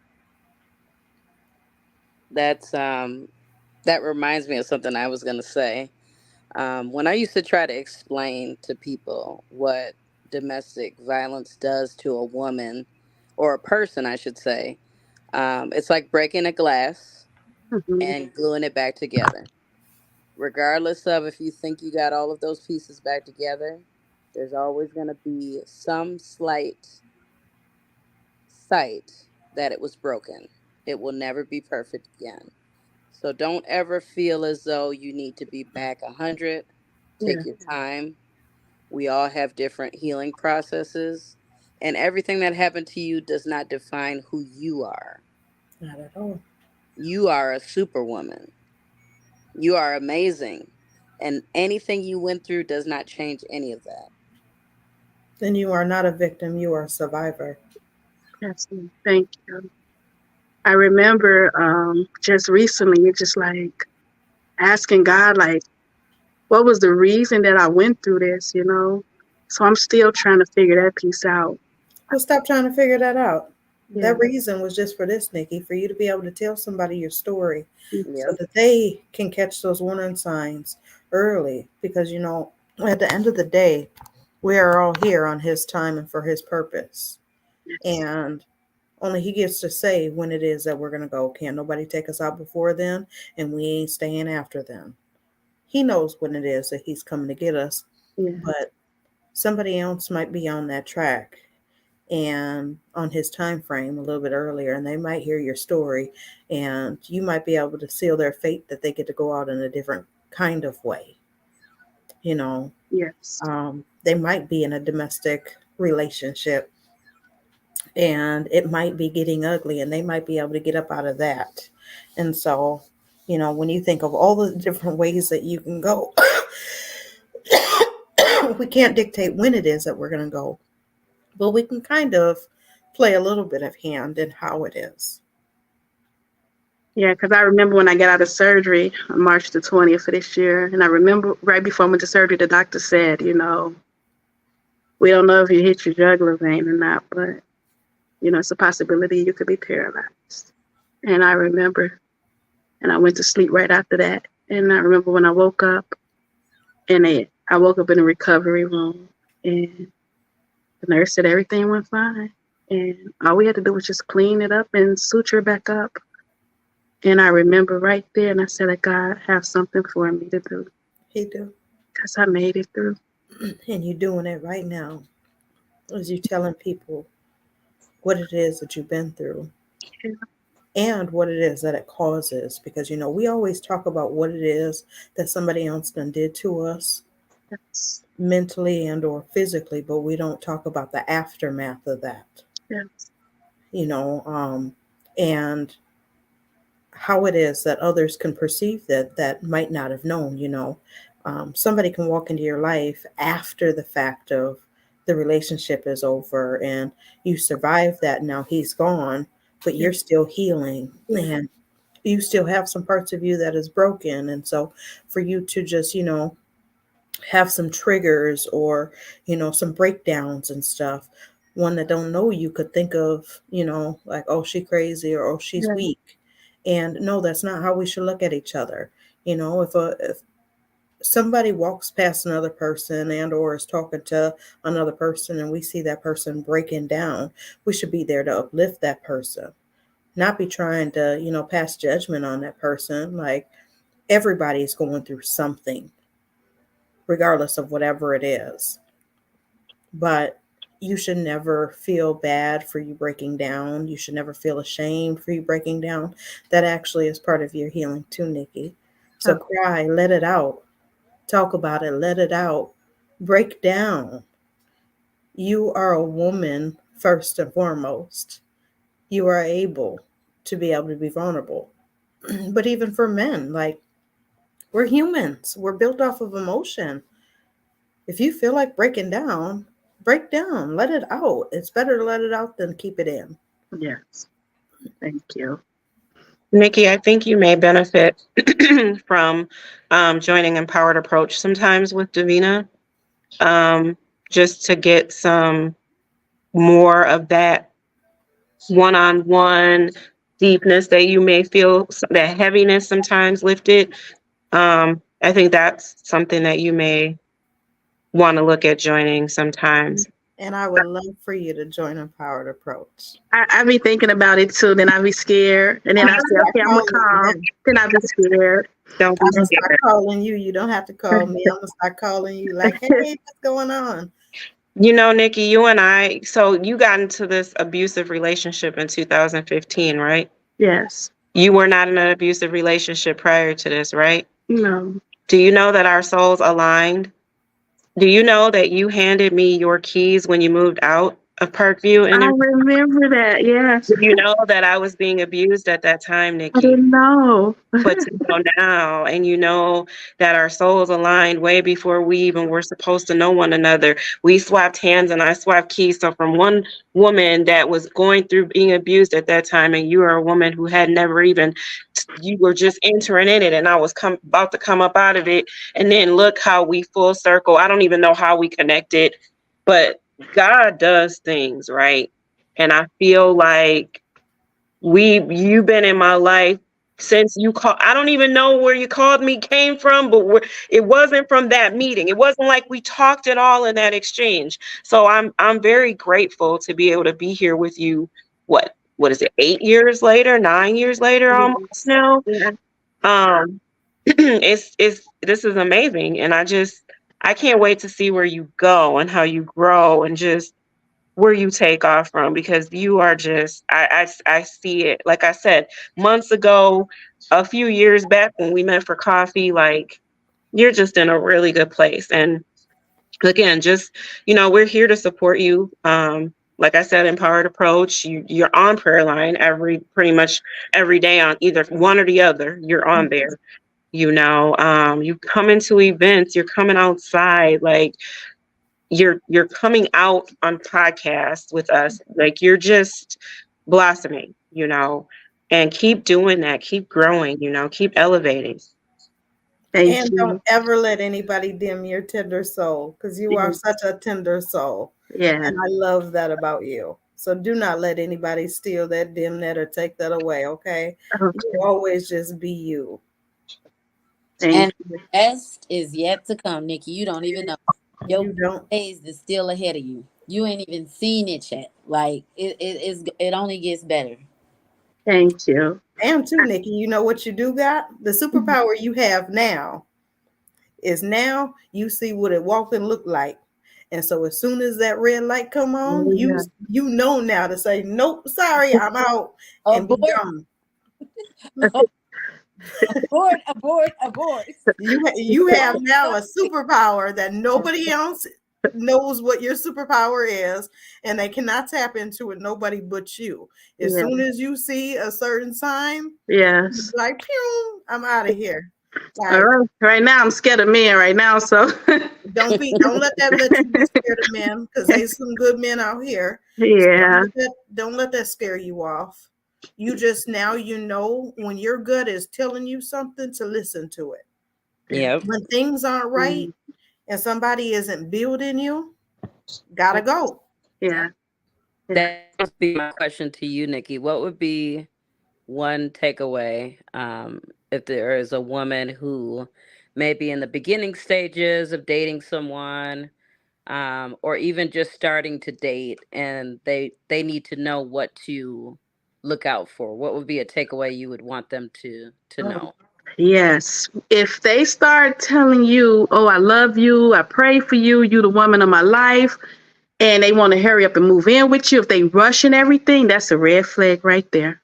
That reminds me of something I was going to say. When I used to try to explain to people what domestic violence does to a woman, or a person, I should say. It's like breaking a glass Mm-hmm. and gluing it back together. Regardless of if you think you got all of those pieces back together, there's always going to be some slight sight that it was broken. It will never be perfect again. So don't ever feel as though you need to be back 100. Yeah. Take your time. We all have different healing processes, and everything that happened to you does not define who you are. Not at all. You are a superwoman. You are amazing. And anything you went through does not change any of that. Then you are not a victim, you are a survivor. Yes. Thank you. I remember just recently, it's just like asking God, like, what was the reason that I went through this, you know? So I'm still trying to figure that piece out. Well, stop trying to figure that out. Yeah. That reason was just for this, Nikki, for you to be able to tell somebody your story so Yep. that they can catch those warning signs early. Because, at the end of the day, we are all here on his time and for his purpose. And only he gets to say when it is that we're going to go. Can't nobody take us out before then, and we ain't staying after them. He knows when it is that he's coming to get us, Yeah. but somebody else might be on that track and on his time frame a little bit earlier, and they might hear your story, and you might be able to seal their fate that they get to go out in a different kind of way. Yes. They might be in a domestic relationship and it might be getting ugly, and they might be able to get up out of that. And so, when you think of all the different ways that you can go, we can't dictate when it is that we're going to go, but we can kind of play a little bit of hand in how it is. Yeah, because I remember when I got out of surgery on March the 20th of this year, and I remember right before I went to surgery, the doctor said, we don't know if you hit your jugular vein or not, but, it's a possibility you could be paralyzed. And I remember, and I went to sleep right after that. And I remember when I woke up, and I woke up in a recovery room, and the nurse said everything went fine. And all we had to do was just clean it up and suture it back up. And I remember right there, and I said, God, have something for me to do. He do. Because I made it through. And you're doing it right now as you're telling people what it is that you've been through. Yeah. And what it is that it causes. Because, we always talk about what it is that somebody else done did to us. Yes. Mentally and or physically, but we don't talk about the aftermath of that. Yes. And how it is that others can perceive that might not have known. Somebody can walk into your life after the fact of the relationship is over and you survive that. Now he's gone, but you're still healing and you still have some parts of you that is broken. And so for you to just, have some triggers or, some breakdowns and stuff, one that don't know you could think of, like, oh, she crazy or oh, she's weak. And no, that's not how we should look at each other. If somebody walks past another person and or is talking to another person and we see that person breaking down, we should be there to uplift that person, not be trying to, pass judgment on that person. Like, everybody's going through something, regardless of whatever it is. But you should never feel bad for you breaking down. You should never feel ashamed for you breaking down. That actually is part of your healing too, Nikki. So cry, let it out. Talk about it, let it out. Break down. You are a woman first and foremost. You are able to be able to be vulnerable. But even for men, like, we're humans. We're built off of emotion. If you feel like breaking down, break down. Let it out. It's better to let it out than keep it in. Yes. Thank you. Nikki, I think you may benefit from joining Empowered Approach sometimes with Davina, just to get some more of that one-on-one deepness that you may feel, that heaviness sometimes lifted. I think that's something that you may want to look at joining sometimes. And I would love for you to join Empowered Approach. I be thinking about it too. Then I be scared, and then I'm I gonna say, start okay, I'm gonna calling you call. now. Then I be scared. Don't be I'm gonna start scared. calling you. You don't have to call me. I'm gonna start calling you like, hey, what's going on? You know, Nikki, you and I, so you got into this abusive relationship in 2015, right? Yes. You were not in an abusive relationship prior to this, right? No. Do you know that our souls aligned? Do you know that you handed me your keys when you moved out of Parkview? I remember that. Yes. Did you know that I was being abused at that time, I Nikki? didn't know. But to know now, and you know that our souls aligned way before we even were supposed to know one another. We swapped hands and I swapped keys. So from one woman that was going through being abused at that time, and you are a woman who had never even, you were just entering in it, and I was about to come up out of it. And then look how we full circle. I don't even know how we connected, but God does things, right? And I feel like you've been in my life since you called. I don't even know where you called me came from, but it wasn't from that meeting. It wasn't like we talked at all in that exchange. So I'm very grateful to be able to be here with you. What is it, 8 years later, 9 years later almost now? Yeah. It's this is amazing, and I can't wait to see where you go and how you grow and just where you take off from, because you are just I see it, like I said months ago, a few years back when we met for coffee. Like, you're just in a really good place. And again, just, we're here to support you. Like I said, Empowered Approach, you're on prayer line pretty much every day, on either one or the other. You're on there. You come into events, you're coming outside, like you're coming out on podcasts with us. Like, you're just blossoming, and keep doing that, keep growing, keep elevating. Thank And don't you. ever let anybody dim your tender soul, because you are such a tender soul. Yeah. And I love that about you. So do not let anybody steal that, dim that, or take that away, okay? You Okay. always just be you. Thank And you. best is yet to come, Nikki. You don't even know. Your You don't. days is still ahead of you. You ain't even seen it yet. Like it only gets better. Thank you. And too, Nikki, you know what you do got? The superpower you have now is now you see what it walking look like. And so as soon as that red light come on, you Yeah. you know now to say, nope, sorry, I'm out, and be Abort, gone. abort, abort, abort. You have now a superpower that nobody else knows what your superpower is, and they cannot tap into it, nobody but you. As Yeah. soon as you see a certain sign, Yes. like, pew, I'm out of here. All Like, right. Right now, I'm scared of men right now. So, don't let that let you be scared of men, because there's some good men out here. So yeah. don't let that scare you off. You just now when your gut is telling you something, to listen to it. Yep. When things aren't right and somebody isn't building you, gotta go. Yeah. Yeah. That must be my question to you, Nikki. What would be one takeaway, if there is a woman who may be in the beginning stages of dating someone, or even just starting to date, and they need to know what to look out for? What would be a takeaway you would want them to know? Yes. If they start telling you, oh, I love you, I pray for you, you the woman of my life, and they want to hurry up and move in with you, if they rush and everything, that's a red flag right there.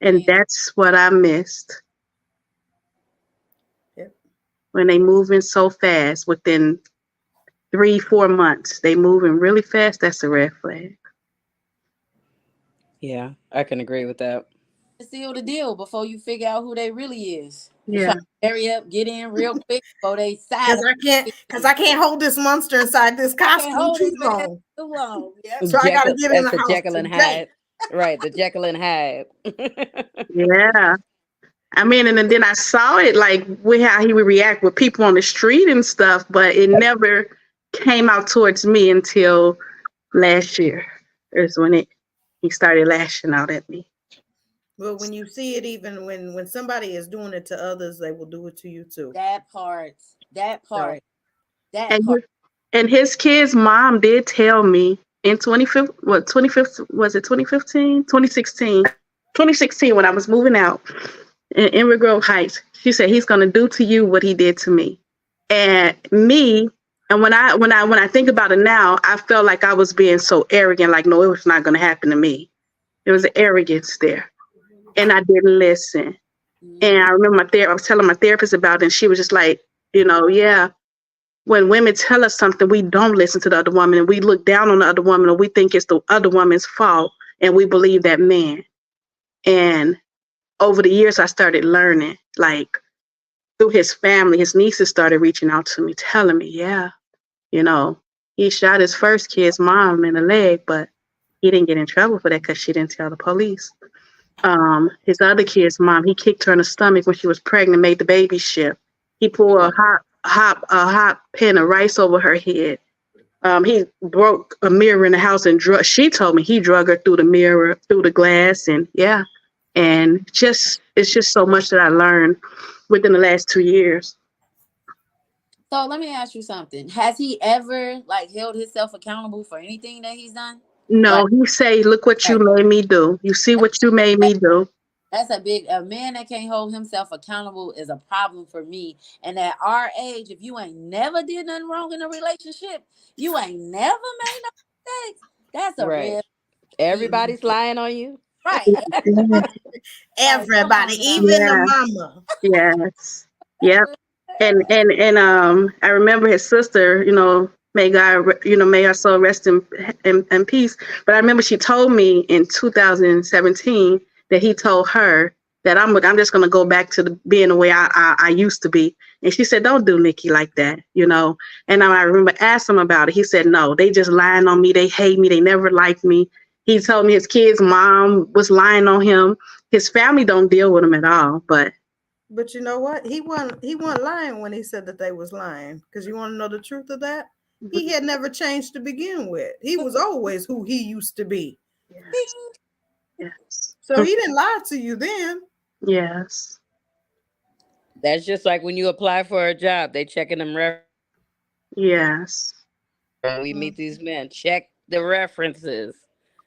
And that's what I missed. Yep. When they move in so fast, within 3-4 months, they moving really fast, that's a red flag. Yeah, I can agree with that. Seal the deal before you figure out who they really is. They Yeah. try to hurry up, get in real quick before they side. Because I can't hold this monster inside this I can't costume hold too this man long. too long. Yep. So I gotta get in That's the the house Jekyll and today. Hyde. Right, the Jekyll and Hyde. Yeah. I mean, and then I saw it like with how he would react with people on the street and stuff, but it never came out towards me until last year. Is when he started lashing out at me. Well, when you see it, even when somebody is doing it to others, they will do it to you too. That part. That So part. That And part. And his kid's mom did tell me in 25th, was it 2015? 2016. 2016 when I was moving out in Emerald Grove Heights. She said he's gonna do to you what he did to me. And me, and when I think about it now, I felt like I was being so arrogant, like no, it was not gonna happen to me. There was an arrogance there. And I didn't listen. And I remember I was telling my therapist about it, and she was just like, yeah, when women tell us something, we don't listen to the other woman, and we look down on the other woman, or we think it's the other woman's fault, and we believe that man. And over the years, I started learning, like through his family, his nieces started reaching out to me, telling me, yeah, you know, he shot his first kid's mom in the leg, but he didn't get in trouble for that because she didn't tell the police. His other kid's mom, he kicked her in the stomach when she was pregnant, made the baby shift. He poured a hot pan of rice over her head. He broke a mirror in the house and she told me he drug her through the mirror, through the glass, and yeah. And it's just so much that I learned within the last 2 years. So let me ask you something. Has he ever like held himself accountable for anything that he's done? No, Like, he say, look what you made me do. You see what you made me do. that's a man that can't hold himself accountable is a problem for me. And at our age, if you ain't never did nothing wrong in a relationship, you ain't never made no mistakes. That's a Right. red. Everybody's lying on you. Right. Everybody, even the Yeah. mama. Yes. Yep. And I remember his sister, may God, may her soul rest in peace. But I remember she told me in 2017 that he told her that I'm just gonna go back to being the way I used to be. And she said, "Don't do Nikki like that," And I remember asking him about it. He said, "No, they just lying on me. They hate me. They never liked me." He told me his kid's mom was lying on him. His family don't deal with him at all, but But you know what? He wasn't lying when he said that they was lying. Because you want to know the truth of that? He had never changed to begin with. He was always who he used to be. yes, yes, So he didn't lie to you then. yes, That's just like when you apply for a job, they checking them yes, when we meet these men. Check the references.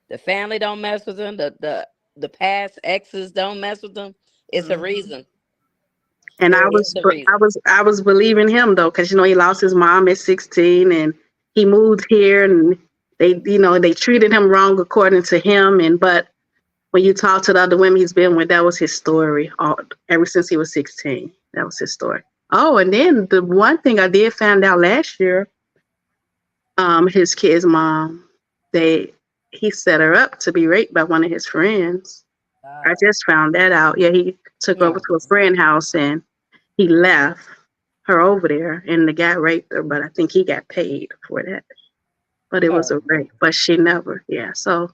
The family don't mess with them. The past exes don't mess with them. It's a Mhm. reason. and I There is was, a but reason. I was believing him though, because he lost his mom at 16, and he moved here, and they treated him wrong according to him, but when you talk to the other women he's been with, that was his story. Ever since he was 16, that was his story. Oh, and then the one thing I did find out last year, his kid's mom, he set her up to be raped by one of his friends. I just found that out. Yeah, he took her over to a friend's house and he left her over there, and the guy raped her, but I think he got paid for that. But it was a rape, but she never, yeah. So,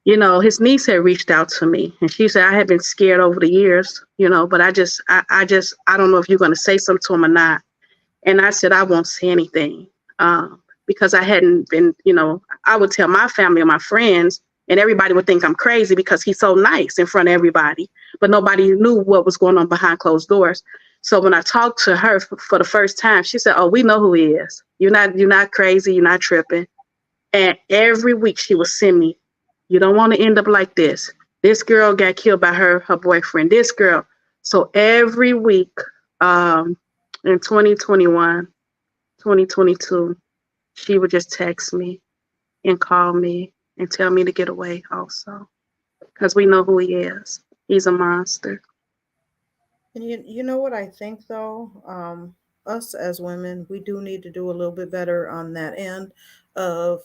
his niece had reached out to me, and she said, I had been scared over the years, but I don't know if you're going to say something to him or not. And I said, I won't say anything, because I hadn't been, I would tell my family or my friends, and everybody would think I'm crazy because he's so nice in front of everybody. But nobody knew what was going on behind closed doors. So when I talked to her for the first time, she said, "Oh, we know who he is. You're not crazy. You're not tripping." And every week she would send me, "You don't want to end up like this. This girl got killed by her boyfriend. This girl." So every week, in 2021, 2022, she would just text me and call me and tell me to get away also. Because we know who he is. He's a monster. And you know what I think though? Us as women, we do need to do a little bit better on that end of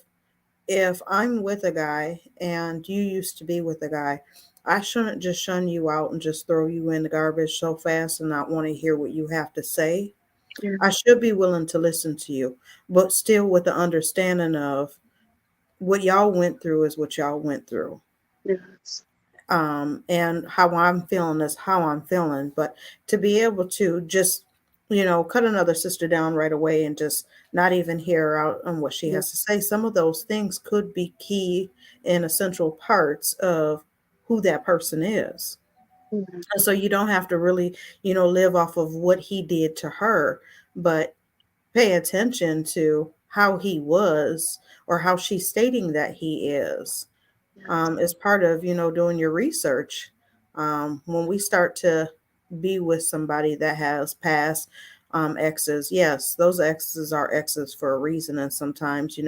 if I'm with a guy and you used to be with a guy, I shouldn't just shun you out and just throw you in the garbage so fast and not want to hear what you have to say. Yeah. I should be willing to listen to you, but still with the understanding of what y'all went through is what y'all went through. Yes. And how I'm feeling is how I'm feeling. But to be able to just, cut another sister down right away and just not even hear her out on what she Yeah. has to say, some of those things could be key and essential parts of who that person is. Yeah. And so you don't have to really, live off of what he did to her, but pay attention to how he was or how she's stating that he is part of, doing your research. When we start to be with somebody that has past exes, yes, those exes are exes for a reason. And sometimes,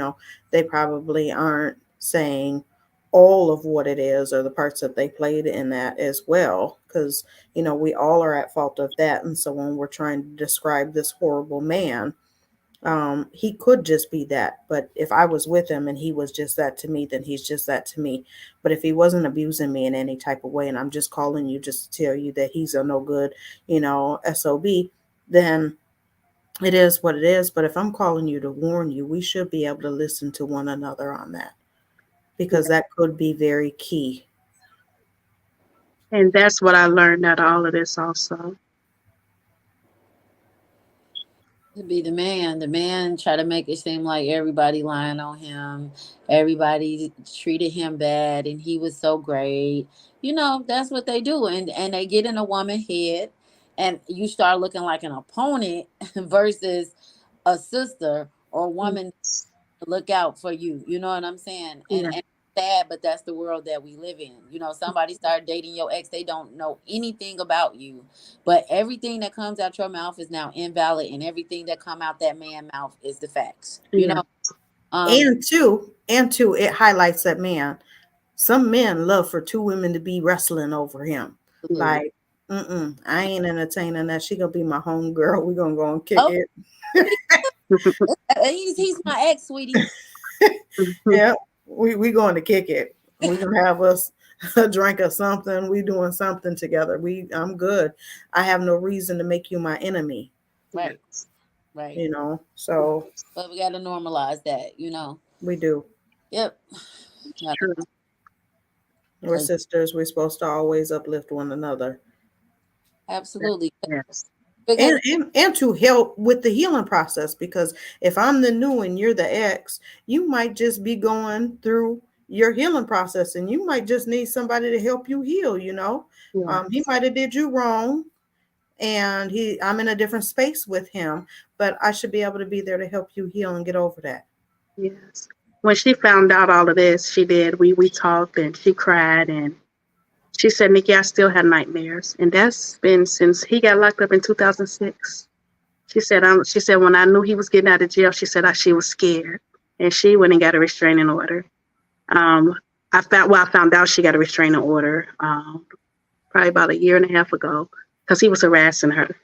they probably aren't saying all of what it is or the parts that they played in that as well. Because, we all are at fault of that. And so when we're trying to describe this horrible man, he could just be that. But if I was with him and he was just that to me, then he's just that to me. But if he wasn't abusing me in any type of way, and I'm just calling you just to tell you that he's a no good, SOB, then it is what it is. But if I'm calling you to warn you, we should be able to listen to one another on that, because that could be very key. And that's what I learned out of all of this also. To be the man. The man try to make it seem like everybody lying on him. Everybody treated him bad and he was so great. That's what they do. And they get in a woman's head and you start looking like an opponent versus a sister or a woman Yes. to look out for you. You know what I'm saying? Yeah. And sad, but that's the world that we live in. Somebody started dating your ex, they don't know anything about you, but everything that comes out your mouth is now invalid, and everything that come out that man mouth is the facts. Yeah. Um, And two, it highlights that man. Some men love for two women to be wrestling over him. absolutely. Like, I ain't entertaining that. She gonna be my home girl. We gonna go and kick Oh, it. sweetie, he's my ex, sweetie. Yeah, we going to kick it. We gonna have us a drink or something. We doing something together. I'm good. I have no reason to make you my enemy. Right, right. So But we got to normalize that. we do. Yep. True. We're sisters. We're supposed to always uplift one another. Absolutely. Yes. Because And to help with the healing process, because if I'm the new and you're the ex, you might just be going through your healing process and you might just need somebody to help you heal. Yeah. He might have did you wrong and I'm in a different space with him, but I should be able to be there to help you heal and get over that. Yes. When she found out all of this, she did. We talked and she cried and she said, Nikki, I still have nightmares. And that's been since he got locked up in 2006. She said, when I knew he was getting out of jail, she said she was scared. And she went and got a restraining order. Um, I found out she got a restraining order probably about a year and a half ago because he was harassing her.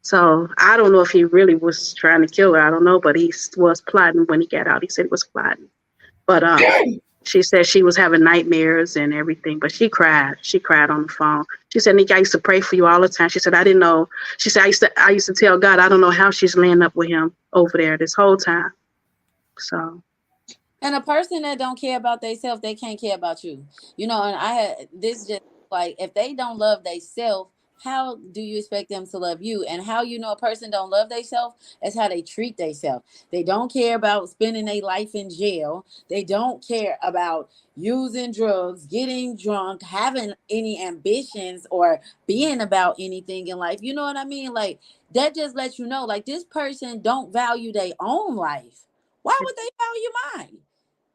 So I don't know if he really was trying to kill her. I don't know, but he was plotting when he got out. He said he was plotting. But she said she was having nightmares and everything, but she cried. She cried on the phone. She said, Nikki, I used to pray for you all the time. She said, I didn't know. She said, I used to tell God, I don't know how she's laying up with him over there this whole time. So. And a person that don't care about themselves, they can't care about you. And I had this just like, if they don't love themselves, how do you expect them to love you? And how a person don't love themselves is how they treat themselves. They don't care about spending their life in jail. They don't care about using drugs, getting drunk, having any ambitions or being about anything in life. You know what I mean? Like that just lets you know, like this person don't value their own life. Why would they value mine?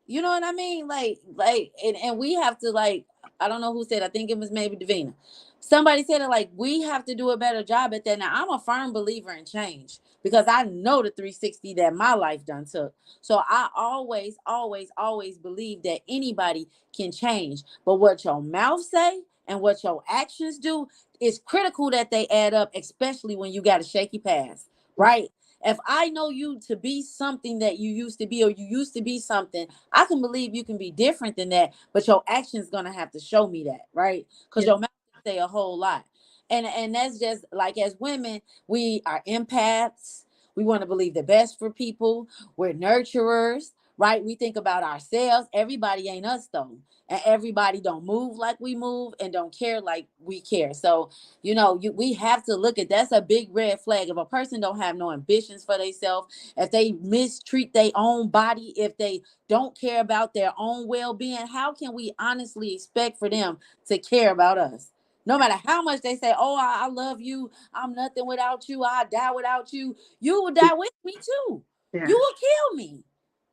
You know what I mean? And we have to I don't know who said, I think it was maybe Davina. Somebody said it like, we have to do a better job at that. Now, I'm a firm believer in change because I know the 360 that my life done took. So I always, always, always believe that anybody can change. But what your mouth say and what your actions do is critical that they add up, especially when you got a shaky past, right? If I know you to be something that you used to be, or you used to be something, I can believe you can be different than that, but your action's gonna have to show me that, right? Because your mouth can say a whole lot. And that's just like, as women, we are empaths. We want to believe the best for people. We're nurturers, right? We think about ourselves. Everybody ain't us though. And everybody don't move like we move and don't care like we care. So we have to look at, that's a big red flag. If a person don't have no ambitions for themselves, if they mistreat their own body, if they don't care about their own well-being, how can we honestly expect for them to care about us? No matter how much they say, oh, I love you, I'm nothing without you, I die without you, you will die with me too. Yeah. you will kill me.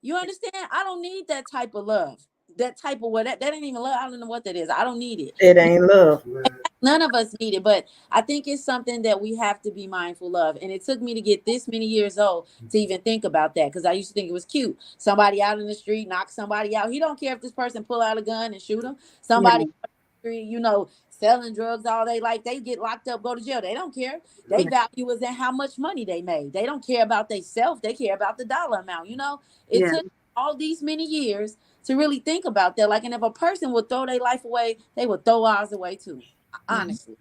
You understand? I don't need that type of love. That type of what that ain't even love. I don't know what that is. I don't need it. It ain't love. None of us need it, but I think it's something that we have to be mindful of. And it took me to get this many years old to even think about that, because I used to think it was cute. Somebody out in the street knock somebody out. He don't care if this person pull out a gun and shoot him. Somebody, selling drugs all day, like they get locked up, go to jail. They don't care. They value is in how much money they made. They don't care about they self. They care about the dollar amount. It took all these many years to really think about that. Like, and if a person would throw their life away, they would throw ours away too. Honestly,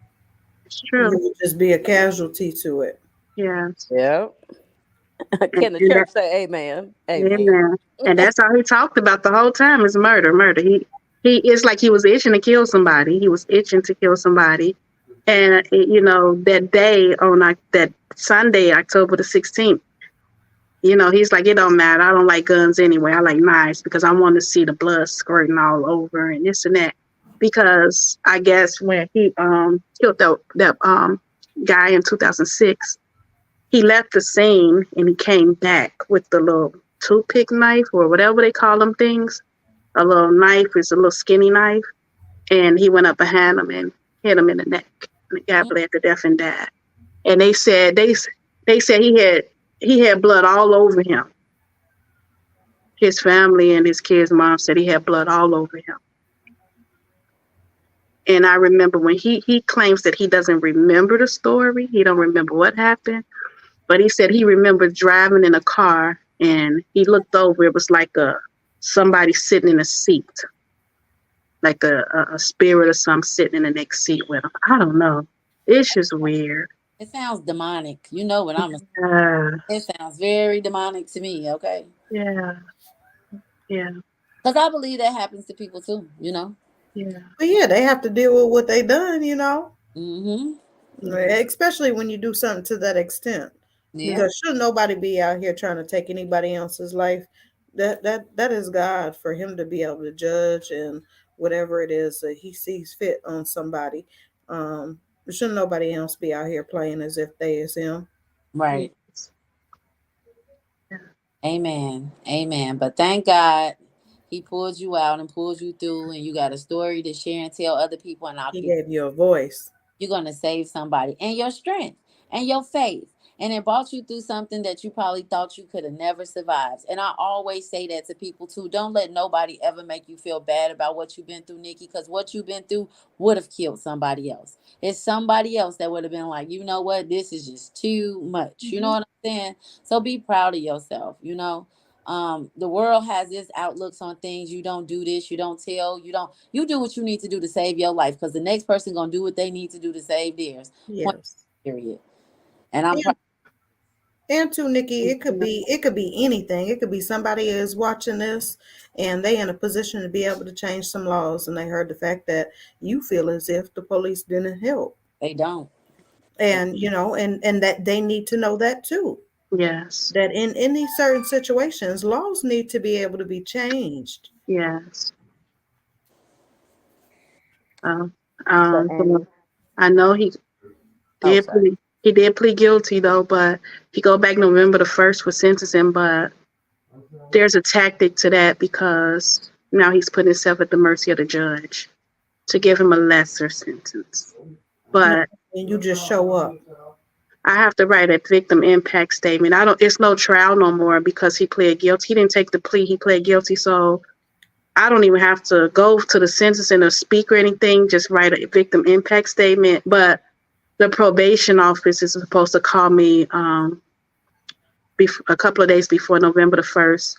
it's true. You would just be a casualty to it. Yes. Yep. Can the church say amen? Amen. And that's all he talked about the whole time is murder. He it's like he was itching to kill somebody. He was itching to kill somebody. And that day on that Sunday, October the 16th, he's like, it don't matter. I don't like guns anyway. I like knives because I want to see the blood squirting all over and this and that. Because I guess when he killed that guy in 2006, he left the scene and he came back with the little toothpick knife or whatever they call them things. A little knife is a little skinny knife. And he went up behind him and hit him in the neck. And the guy bled to death and died. And they said he had blood all over him. His family and his kid's mom said he had blood all over him. And I remember when he claims that he doesn't remember the story. He don't remember what happened. But he said he remembered driving in a car and he looked over. It was like somebody sitting in a seat, like a spirit or something sitting in the next seat with him. I don't know. It's just weird. it sounds demonic. You know what I'm saying? It sounds very demonic to me. Okay. Yeah. Because I believe that happens to people too. Yeah. But yeah, they have to deal with what they done. Mm-hmm. Especially when you do something to that extent. Yeah. Because should nobody be out here trying to take anybody else's life? That is God for him to be able to judge and whatever it is that he sees fit on somebody. Shouldn't nobody else be out here playing as if they is him? Right. Yeah. Amen. But thank God he pulled you out and pulled you through, and you got a story to share and tell other people. And He gave you a voice. you're going to save somebody, and your strength and your faith. And it brought you through something that you probably thought you could have never survived. And I always say that to people too. Don't let nobody ever make you feel bad about what you've been through, Nikki, because what you've been through would have killed somebody else. It's somebody else that would have been like, you know what, this is just too much. You know what I'm saying? So be proud of yourself. The world has its outlooks on things. You don't do this, you don't tell, you do what you need to do to save your life, because the next person gonna do what they need to do to save theirs. Yes. Period. And I'm And too, Nikki, it could be anything. It could be somebody is watching this and they in a position to be able to change some laws, and they heard the fact that you feel as if the police didn't help. They don't. And and that they need to know that too. Yes. That in any certain situations, laws need to be able to be changed. Yes. I know he did plead guilty though, but he go back November the 1st for sentencing. But there's a tactic to that because now he's putting himself at the mercy of the judge to give him a lesser sentence. But and you just show up. I have to write a victim impact statement. It's no trial no more because he pled guilty. He didn't take the plea. He pled guilty. So I don't even have to go to the sentencing or speak or anything. Just write a victim impact statement. But the probation office is supposed to call me a couple of days before November the 1st.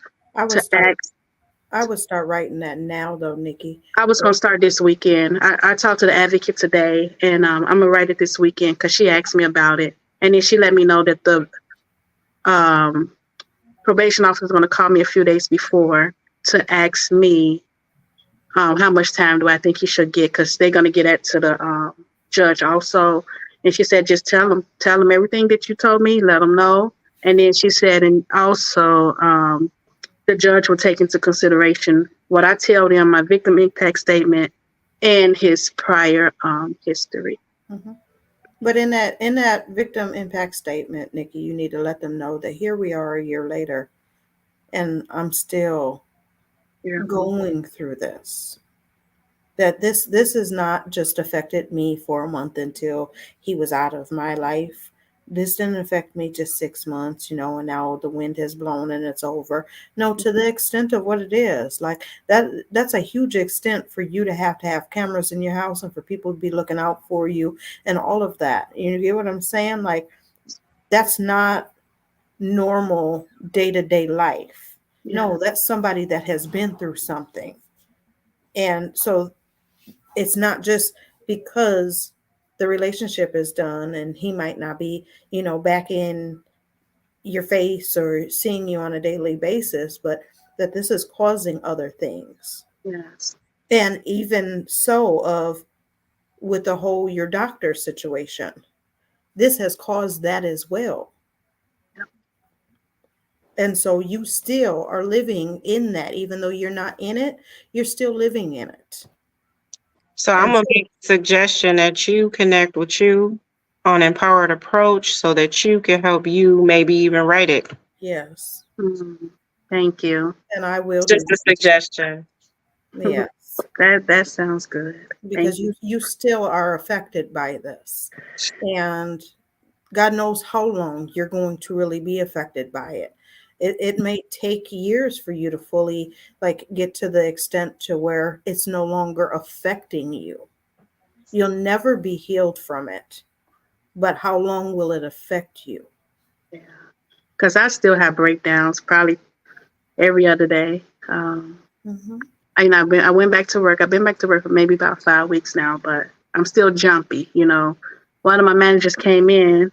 I would start writing that now, though, Nikki. I was going to start this weekend. I talked to the advocate today, and I'm going to write it this weekend because she asked me about it. And then she let me know that the probation officer is going to call me a few days before to ask me how much time do I think he should get, because they're going to get that to the judge also. And she said, just tell him everything that you told me, let him know. And then she said, and also the judge will take into consideration what I tell them, my victim impact statement, and his prior history. Mm-hmm. But in that victim impact statement, Nikki, you need to let them know that here we are a year later, and I'm still Yeah. going through this. That this has not just affected me for a month until he was out of my life. This didn't affect me just 6 months, and now the wind has blown and it's over. No, to the extent of what it is, like that's a huge extent for you to have cameras in your house and for people to be looking out for you and all of that. You get what I'm saying? Like that's not normal day-to-day life. Yeah. No, that's somebody that has been through something. And so it's not just because the relationship is done and he might not be, back in your face or seeing you on a daily basis, but that this is causing other things. Yes. And even so, of with the whole your doctor situation, this has caused that as well. Yep. And so you still are living in that, even though you're not in it, you're still living in it. So I'm And gonna make a suggestion that you connect with you on Empowered Approach so that you can help you maybe even write it. yes, Mm, thank you. and I It's will do just a suggestion. that. Yes. That sounds good. Thank Because you. you still are affected by this, and God knows how long you're going to really be affected by it. It may take years for you to fully like get to the extent to where it's no longer affecting you. You'll never be healed from it, but how long will it affect you? Yeah. Because I still have breakdowns probably every other day. Hmm. I went back to work. I've been back to work for maybe about 5 weeks now, but I'm still jumpy. One of my managers came in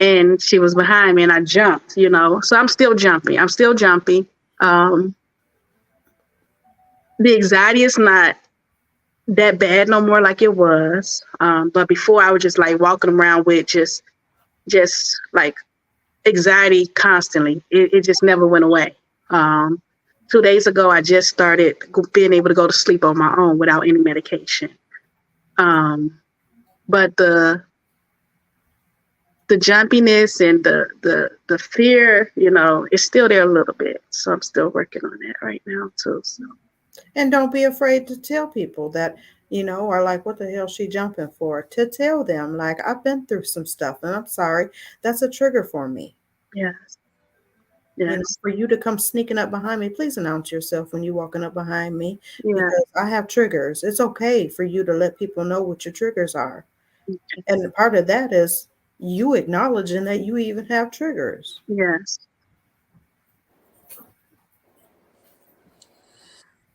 and she was behind me and I jumped. So I'm still jumpy. I'm still jumpy. Um, the anxiety is not that bad no more like it was. But before I was just like walking around with just like anxiety constantly. It just never went away. Um, 2 days ago, I just started being able to go to sleep on my own without any medication. But the jumpiness and the fear, is still there a little bit. So I'm still working on that right now too. So And don't be afraid to tell people that, are like, what the hell she jumping for? To tell them, like, I've been through some stuff and I'm sorry. That's a trigger for me. yes, yes, For you to come sneaking up behind me, please announce yourself when you're walking up behind me yeah, because I have triggers. It's okay for you to let people know what your triggers are. And part of that is you acknowledging that you even have triggers. yes.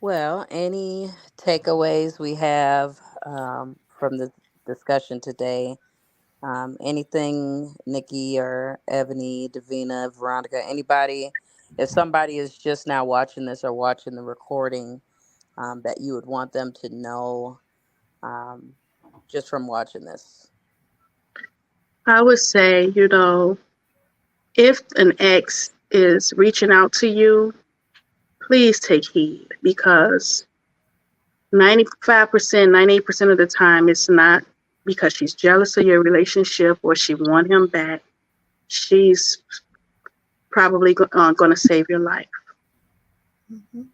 Well, any takeaways we have from the discussion today? Anything, Nikki or Ebony, Davina, Veronica, anybody, if somebody is just now watching this or watching the recording, that you would want them to know um, just from watching this? I would say, if an ex is reaching out to you, please take heed because 95%, 98% of the time, it's not because she's jealous of your relationship or she want him back. She's probably going to save your life. Mhm.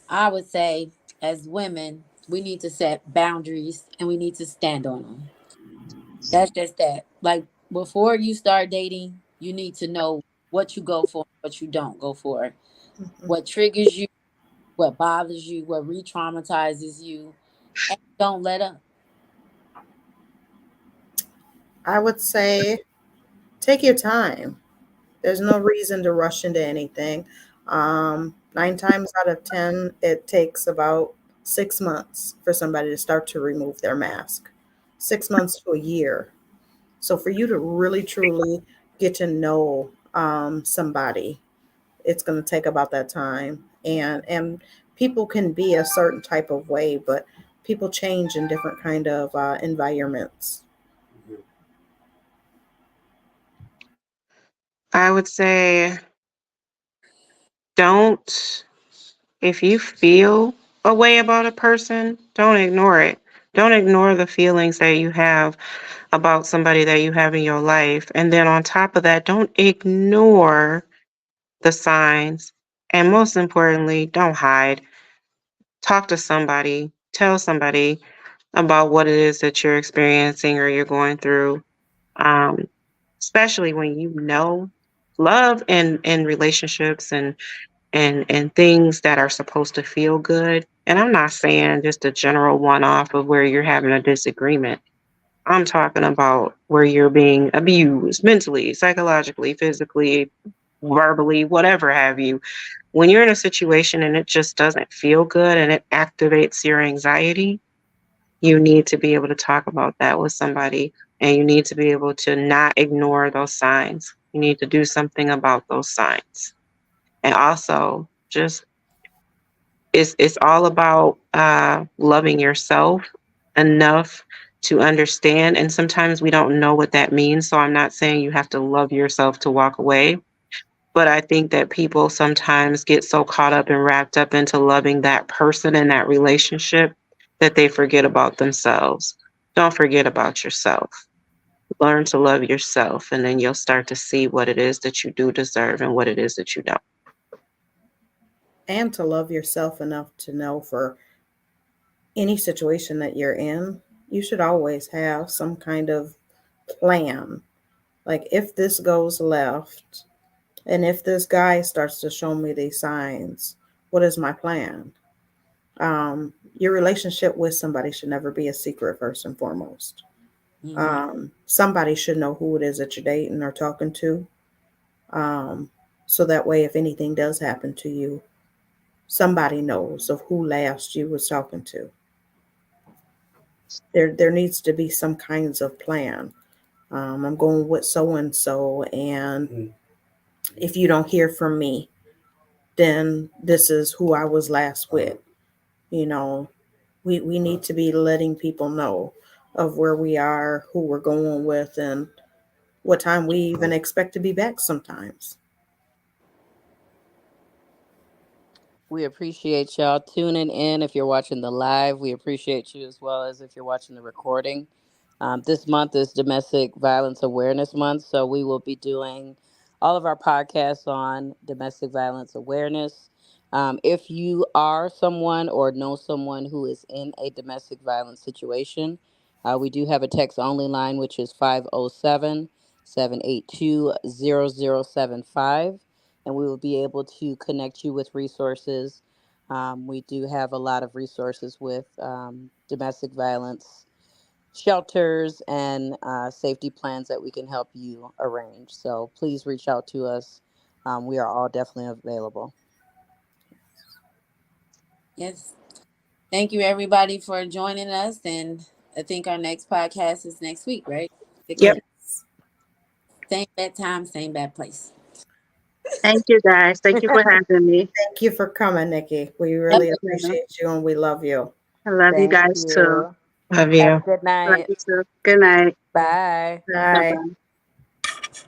I would say, as women, we need to set boundaries and we need to stand on them. That's just that. Like, before you start dating, you need to know what you go for, what you don't go for, Mhm. what triggers you, what bothers you, what re traumatizes you, and don't let up. I would say take your time. There's no reason to rush into anything. 9 times out of 10, it takes about 6 months for somebody to start to remove their mask. 6 months to a year. So for you to really truly get to know somebody, it's going to take about that time. And people can be a certain type of way, but people change in different kind of environments. I would say don't, if you feel a way about a person, don't ignore it. Don't ignore the feelings that you have about somebody that you have in your life. And then on top of that, don't ignore the signs. And most importantly, don't hide. Talk to somebody, tell somebody about what it is that you're experiencing or you're going through. Um, Especially when you know love and relationships and things that are supposed to feel good. And I'm not saying just a general one off of where you're having a disagreement. I'm talking about where you're being abused mentally, psychologically, physically, verbally, whatever have you. When you're in a situation and it just doesn't feel good and it activates your anxiety, you need to be able to talk about that with somebody, and you need to be able to not ignore those signs. You need to do something about those signs. And also just it's all about loving yourself enough to understand. And sometimes we don't know what that means. So I'm not saying you have to love yourself to walk away. But I think that people sometimes get so caught up and wrapped up into loving that person and that relationship that they forget about themselves. Don't forget about yourself. Learn to love yourself, and then you'll start to see what it is that you do deserve and what it is that you don't. And to love yourself enough to know for any situation that you're in, you should always have some kind of plan. Like, if this goes left, and if this guy starts to show me these signs, what is my plan? Your relationship with somebody should never be a secret, first and foremost. Somebody should know who it is that you're dating or talking to. So that way, if anything does happen to you, somebody knows of who last you was talking to. There needs to be some kinds of plan. I'm going with so and so, and if you don't hear from me, then this is who I was last with. You know, we need to be letting people know of where we are, who we're going with, and what time we even expect to be back sometimes. We appreciate y'all tuning in. If you're watching the live, we appreciate you as well as if you're watching the recording. This month is Domestic Violence Awareness Month, so we will be doing all of our podcasts on domestic violence awareness. If you are someone or know someone who is in a domestic violence situation, we do have a text only line, which is 507-782-0075, and we will be able to connect you with resources. We do have a lot of resources with domestic violence shelters and safety plans that we can help you arrange. So please reach out to us. We are all definitely available. Yes. Thank you, everybody, for joining us. And I think our next podcast is next week, right? Yep. Same bad time, same bad place. Thank you, guys. Thank you for having me. Thank you for coming, Nikki. We really appreciate you, and we love you. I love you Thank guys too. you. Love Have a you. good Love night. you too. Good night. Bye. Bye. Bye-bye.